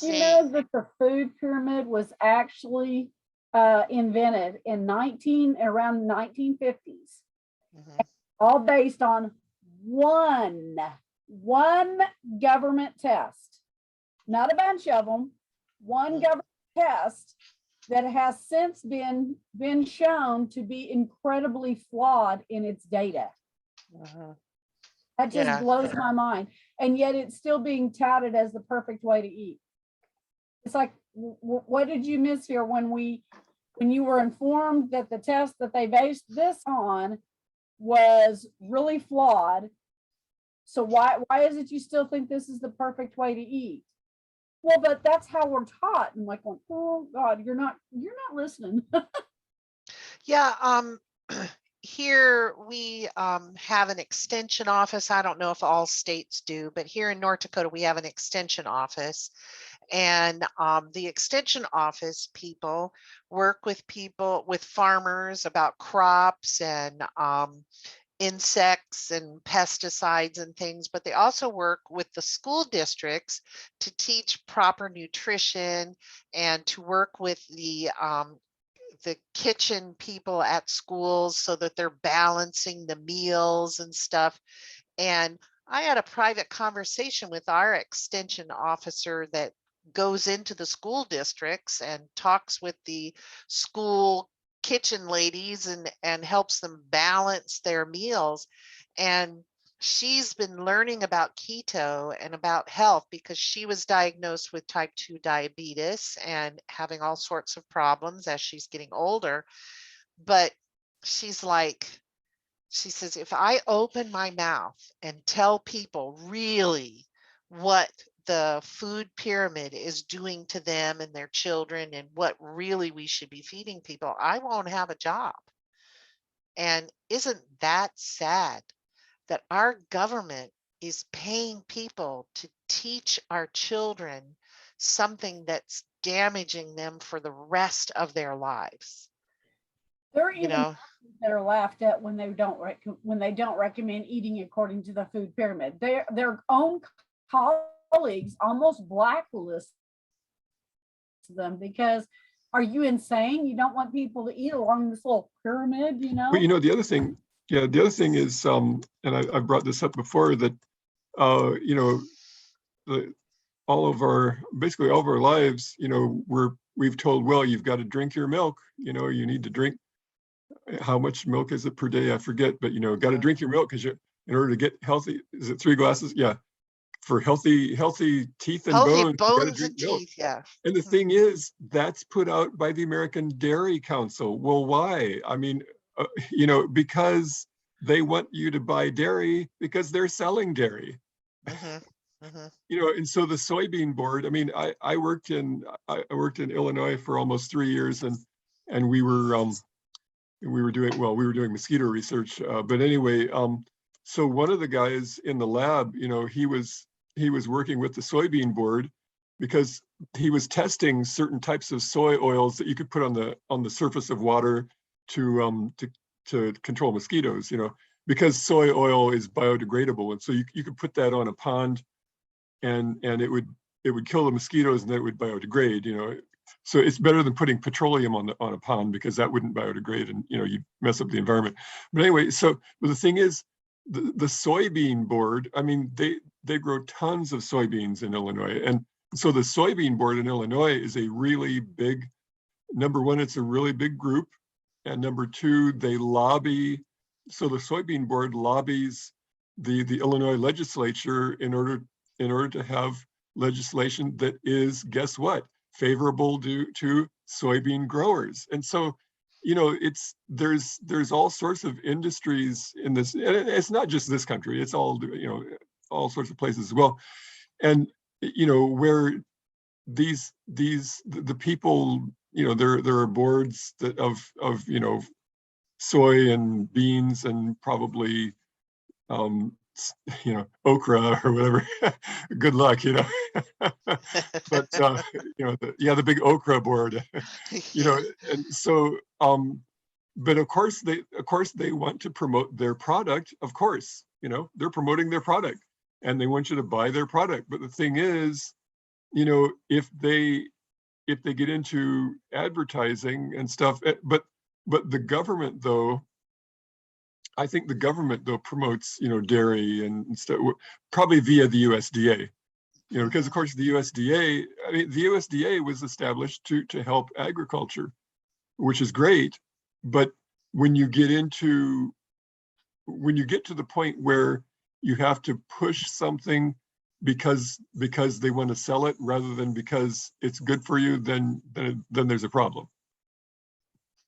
you know Insane. that the food pyramid was actually invented in around 1950s, Mhm. all based on one government test, not a bunch of them, one Mhm. government test that has since been shown to be incredibly flawed in its data. Mhm. That just Yeah. blows my mind. And yet it's still being touted as the perfect way to eat. It's like, what did you miss here when you were informed that the test that they based this on was really flawed? So why is it you still think this is the perfect way to eat? Well, but that's how we're taught. And like, oh God, you're not listening. Yeah. Here we have an extension office. I don't know if all states do, but here in North Dakota, we have an extension office. And the extension office people work with farmers about crops and insects and pesticides and things, but they also work with the school districts to teach proper nutrition and to work with the kitchen people at schools so that they're balancing the meals and stuff. And I had a private conversation with our extension officer that goes into the school districts and talks with the school kitchen ladies and helps them balance their meals. And she's been learning about keto and about health because she was diagnosed with type 2 diabetes and having all sorts of problems as she's getting older. But she's like, she says, if I open my mouth and tell people really what the food pyramid is doing to them and their children and what really we should be feeding people, I won't have a job. And isn't that sad that our government is paying people to teach our children something that's damaging them for the rest of their lives? There are You even know, that are laughed at when they don't recommend eating according to the food pyramid. Their own colleagues almost blacklist them because, are you insane? You don't want people to eat along this little pyramid, you know? But you know, the other thing is, and I've brought this up before, that you know, basically all of our lives, you know, we've told, well, you've got to drink your milk. You know, you need to drink. How much milk is it per day? I forget, but you know, got to drink your milk because in order to get healthy, is it 3 glasses? Yeah, for healthy teeth and healthy bones, you got to bones drink and milk. teeth. Yeah. And the thing is, that's put out by the American Dairy Council. Well, why? I mean, you know, because they want you to buy dairy because they're selling dairy. Mhm. Mhm. You know, and so the soybean board. I mean, I worked in Illinois for almost 3 years, and we were doing mosquito research. But anyway, so one of the guys in the lab, you know, he was working with the soybean board because he was testing certain types of soy oils that you could put on the surface of water to control mosquitoes, you know, because soy oil is biodegradable. And so you could put that on a pond and it would kill the mosquitoes and then it would biodegrade, you know. So it's better than putting petroleum on a pond because that wouldn't biodegrade and, you know, you mess up the environment. But anyway, but the thing is, the soybean board, I mean, they grow tons of soybeans in Illinois. And so the soybean board in Illinois is a really big, number one, it's a really big group. And number two, they lobby. So the soybean board lobbies the Illinois legislature in order to have legislation that is, guess what, favorable to soybean growers. And so, you know, there's all sorts of industries in this, and it's not just this country, it's all, you know, all sorts of places as well. And, you know, where the people, you know, there are boards that of you know, soy and beans and probably okra or whatever, good luck, But the big okra board, and so but of course they want to promote their product. Of course, they're promoting their product and they want you to buy their product. But the thing is, if they get into advertising and stuff, but the government though, I think the government though promotes, dairy and stuff, probably via the USDA, because of course the USDA was established to help agriculture, which is great. But when you get to the point where you have to push something because they want to sell it rather than because it's good for you, then there's a problem.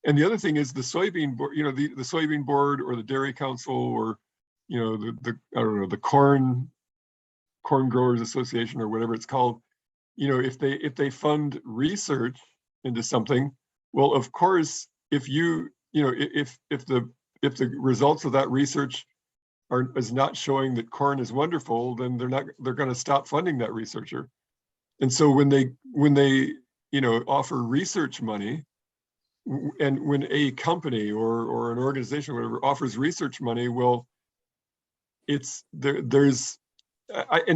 And the other thing is the soybean board, the soybean board or the dairy council or, the corn growers association or whatever it's called, if they fund research into something, well, of course, if the results of that research is not showing that corn is wonderful, then they're going to stop funding that researcher. And so when they offer research money, and when a company or an organization or whatever offers research money, well, and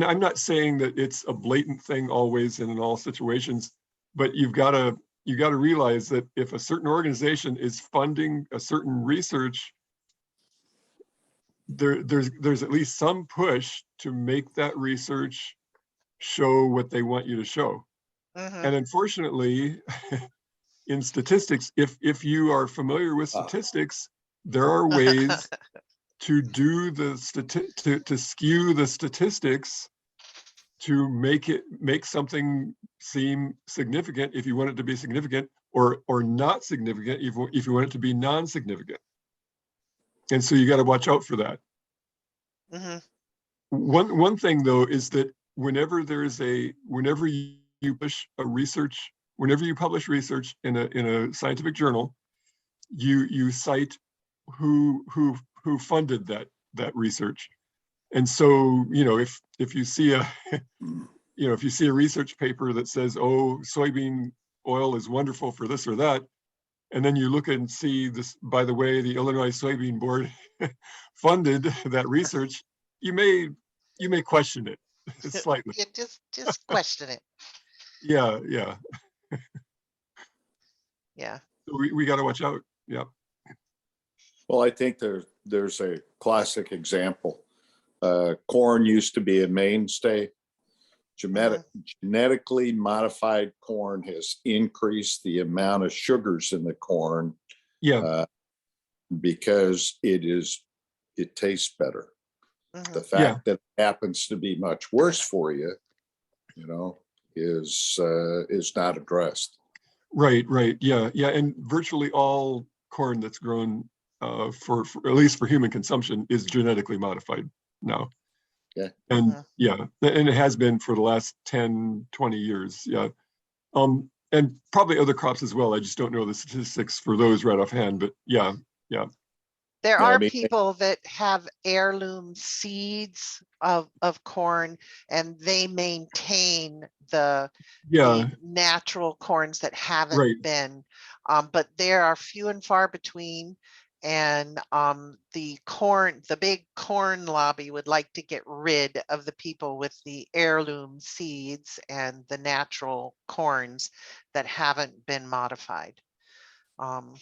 I'm not saying that it's a blatant thing always and in all situations, but you got to realize that if a certain organization is funding a certain research, there's at least some push to make that research show what they want you to show. And unfortunately, in statistics, if you are familiar with statistics, there are ways to do to skew the statistics to make something seem significant if you want it to be significant, or not significant if you want it to be non-significant. And so you got to watch out for that. One thing though is that whenever you publish research in a scientific journal, you cite who funded that research. And so, if you see a research paper that says, oh, soybean oil is wonderful for this or that, and then you look and see this, by the way, the Illinois Soybean Board funded that research, you may question it slightly. Yeah, just question it. Yeah. Yeah. So we got to watch out. Yeah. Well, I think there's a classic example. Corn used to be a mainstay. Genetically modified corn has increased the amount of sugars in the corn. Yeah. Because it tastes better. The fact that it happens to be much worse for you, is not addressed. Right. Yeah. And virtually all corn that's grown for at least for human consumption is genetically modified now. Yeah. And and it has been for the last 10, 20 years. Yeah. And probably other crops as well. I just don't know the statistics for those right offhand, but yeah. There are people that have heirloom seeds of corn, and they maintain the natural corns that haven't been, but there are few and far between. And the big corn lobby would like to get rid of the people with the heirloom seeds and the natural corns that haven't been modified. And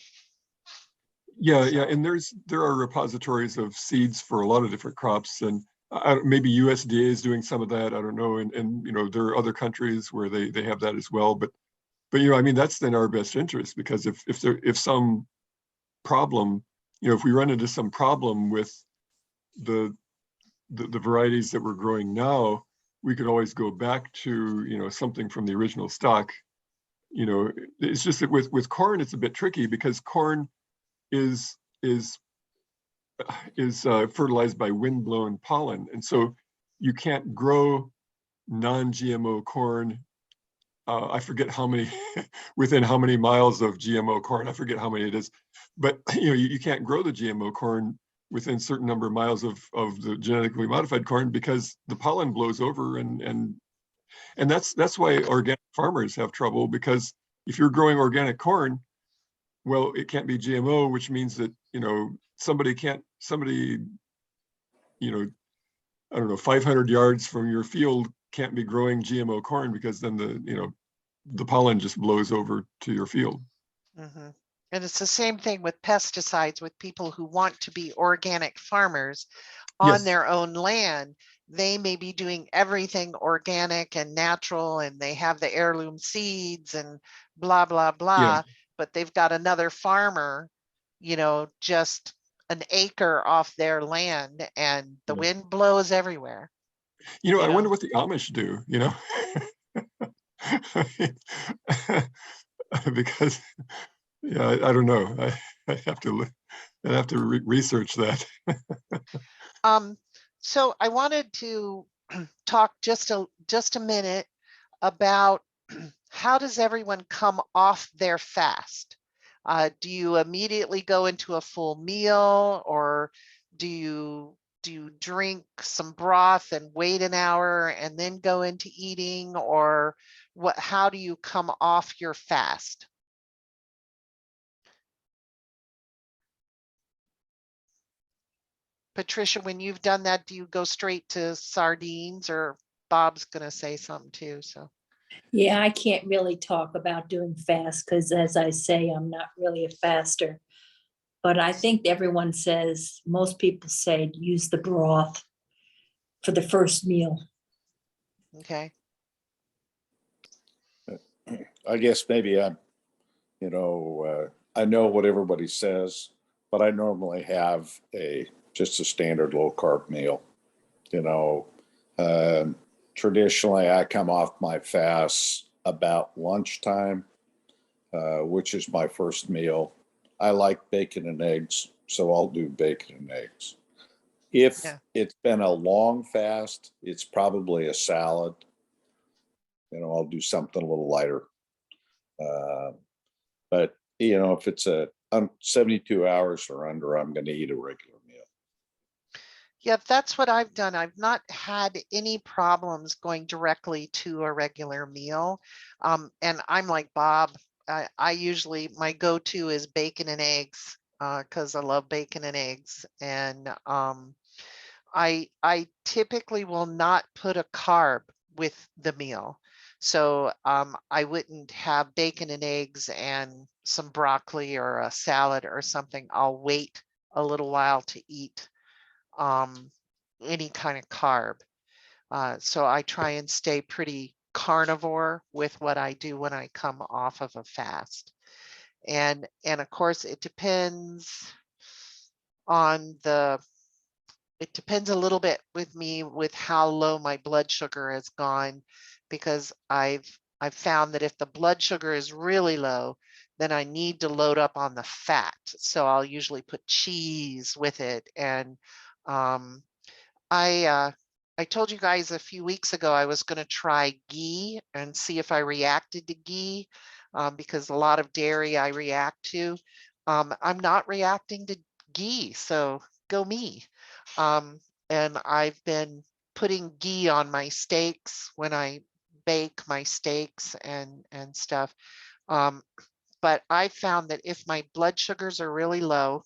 there are repositories of seeds for a lot of different crops, and maybe USDA is doing some of that. I don't know, and there are other countries where they have that as well. But that's in our best interest, because if some problem, if we run into some problem with the varieties that we're growing now, we could always go back to something from the original stock. It's just that with corn, it's a bit tricky, because corn is fertilized by wind-blown pollen, and so you can't grow non-GMO corn. I forget how many within how many miles of GMO corn. I forget how many it is, but you can't grow the GMO corn within a certain number of miles of the genetically modified corn, because the pollen blows over, and that's why organic farmers have trouble, because if you're growing organic corn, well, it can't be GMO, which means that, somebody, I don't know, 500 yards from your field can't be growing GMO corn, because then the pollen just blows over to your field. Mm-hmm. And it's the same thing with pesticides, with people who want to be organic farmers on Yes. their own land. They may be doing everything organic and natural, and they have the heirloom seeds and blah, blah, blah, but they've got another farmer, just an acre off their land, and the wind blows everywhere. I wonder what the Amish do, because I don't know. I have to research that. So I wanted to talk just a minute about how does everyone come off their fast? Do you immediately go into a full meal, or do you drink some broth and wait an hour and then go into eating, or how do you come off your fast? Patricia, when you've done that, do you go straight to sardines, or Bob's going to say something too? So. Yeah, I can't really talk about doing fast because, as I say, I'm not really a faster. But I think everyone says, most people say, use the broth for the first meal. Okay. I guess maybe I know what everybody says, but I normally have just a standard low carb meal. Traditionally I come off my fast about lunchtime, which is my first meal. I like bacon and eggs, so I'll do bacon and eggs. If it's been a long fast, it's probably a salad. I'll do something a little lighter. But if it's 72 hours or under, I'm going to eat a regular meal. Yeah, that's what I've done. I've not had any problems going directly to a regular meal. And I'm like Bob. I usually, my go-to is bacon and eggs, because I love bacon and eggs. And I typically will not put a carb with the meal. So I wouldn't have bacon and eggs and some broccoli or a salad or something. I'll wait a little while to eat any kind of carb. So I try and stay pretty carnivore with what I do when I come off of a fast. And of course it depends a little bit with me with how low my blood sugar has gone, because I've found that if the blood sugar is really low, then I need to load up on the fat. So I'll usually put cheese with it. And I told you guys a few weeks ago I was going to try ghee and see if I reacted to ghee, because a lot of dairy I react to. I'm not reacting to ghee, so go me. And I've been putting ghee on my steaks when I bake my steaks and stuff. But I found that if my blood sugars are really low,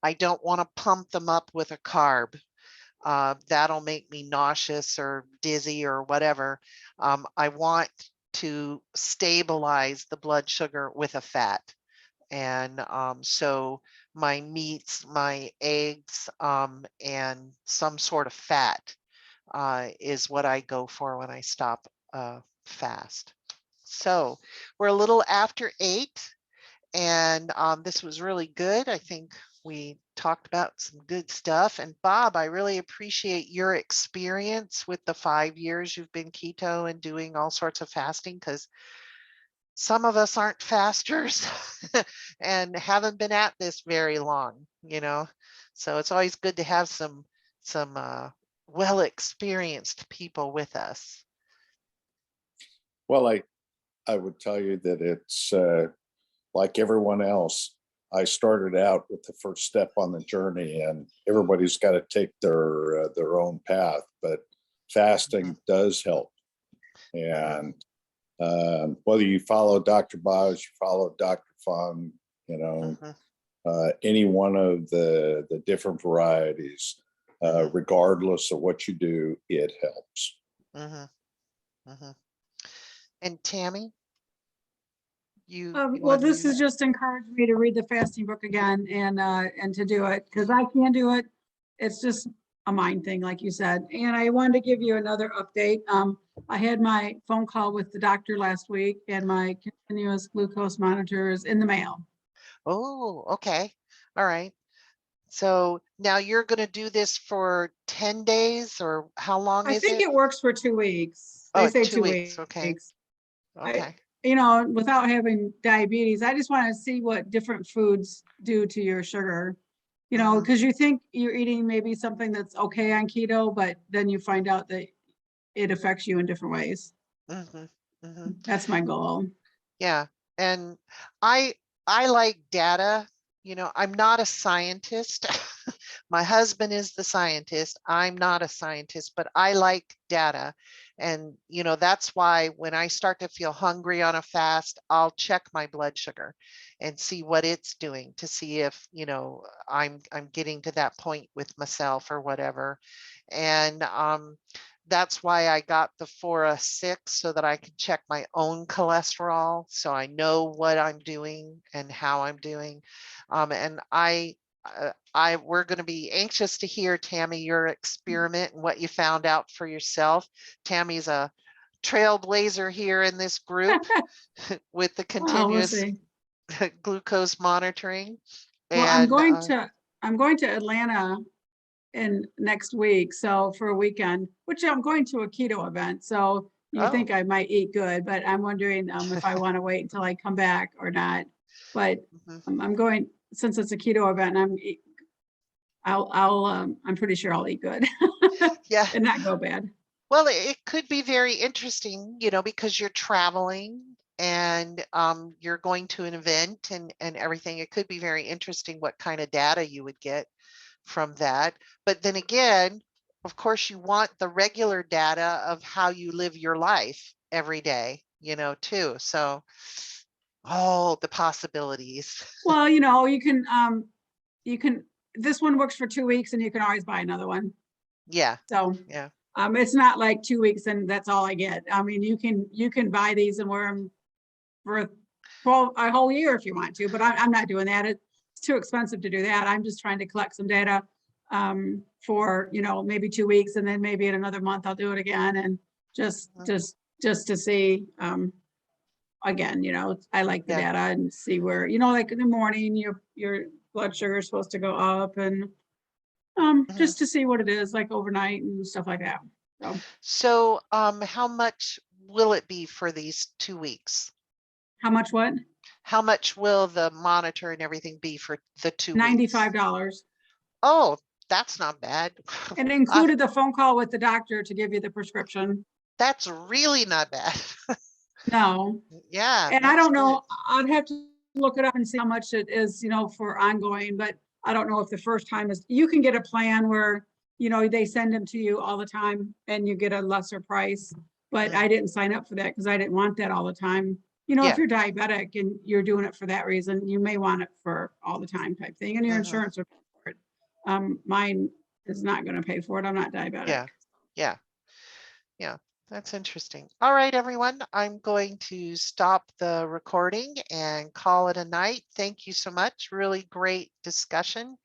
I don't want to pump them up with a carb. That'll make me nauseous or dizzy or whatever. I want to stabilize the blood sugar with a fat. And so my meats, my eggs, and some sort of fat is what I go for when I stop fast. So we're a little after 8, and this was really good. I think we talked about some good stuff. And Bob, I really appreciate your experience with the 5 years you've been keto and doing all sorts of fasting, because some of us aren't fasters and haven't been at this very long, so it's always good to have some well-experienced people with us. Well, I would tell you that it's like everyone else. I started out with the first step on the journey, and everybody's got to take their own path, but fasting does help. And whether you follow Dr. Boz, you follow Dr. Fung, you know, any one of the different varieties, regardless of what you do, it helps. And Tammy, you Well, wanna this do has just encouraged me to read the fasting book again and to do it, because I can't do it. It's just a mind thing, like you said. And I wanted to give you another update. I had my phone call with the doctor last week, and my continuous glucose monitor is in the mail. Oh, okay. All right. So now you're going to do this for 10 days, or how long I is think it? it works for 2 weeks. Oh, They say 2 2 weeks. Okay. weeks. Okay. You know, without having diabetes, I just want to see what different foods do to your sugar. You know, because you think you're eating maybe something that's okay on keto, but then you find out that it affects you in different ways. That's my goal. Yeah. And I like data. You know, I'm not a scientist. My husband is the scientist. I'm not a scientist, but I like data. And, you know, that's why when I start to feel hungry on a fast, I'll check my blood sugar and see what it's doing to see if, you know, I'm getting to that point with myself or whatever. And that's why I got the 4/6 so that I can check my own cholesterol, so I know what I'm doing and how I'm doing. And we're going to be anxious to hear, Tammy, your experiment and what you found out for yourself. Tammy's a trailblazer here in this group with the Well, we'll continuous see. glucose monitoring. Well, And I'm going to Atlanta in next week, so for a weekend, which I'm going to a keto event. So you think I might eat good, but I'm wondering if I want to wait until I come back or not. But I'm going, since it's a keto event, and I'm pretty sure I'll eat good. yeah, and not go bad. well, it could be very interesting, you know, because you're traveling and you're going to an event and everything. It could be very interesting what kind of data you would get from that. But then again, of course, you want the regular data of how you live your life every day, you know, too. So, oh, the possibilities. Well, you know, you can, this one works for 2 weeks and you can always buy another one. Yeah. So, yeah. It's not like 2 weeks and that's all I get. I mean, you can buy these and wear them for a whole year if you want to, but I'm not doing that. It's too expensive to do that. I'm just trying to collect some data for, you know, maybe 2 weeks, and then maybe in another month I'll do it again, and just to see again, you know, I like the data and see where, you know, like in the morning your blood sugar is supposed to go up, and just to see what it is like overnight and stuff like that. So how much will it be for these 2 weeks? How much what? How much will the monitor and everything be for the 2 weeks? $95. Oh, that's not bad. And it included the phone call with the doctor to give you the prescription. That's really not bad. No. Yeah. And I don't know, I'd have to look it up and see how much it is, you know, for ongoing, but I don't know if the first time is, you can get a plan where, you know, they send them to you all the time and you get a lesser price, but I didn't sign up for that because I didn't want that all the time. You know, if you're diabetic and you're doing it for that reason, you may want it for all the time type thing, and your insurance will pay for it. Mine is not going to pay for it. I'm not diabetic. Yeah. That's interesting. All right, everyone. I'm going to stop the recording and call it a night. Thank you so much. Really great discussion.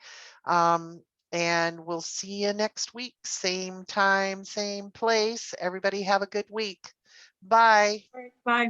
And we'll see you next week. Same time, same place. Everybody have a good week. Bye. Bye.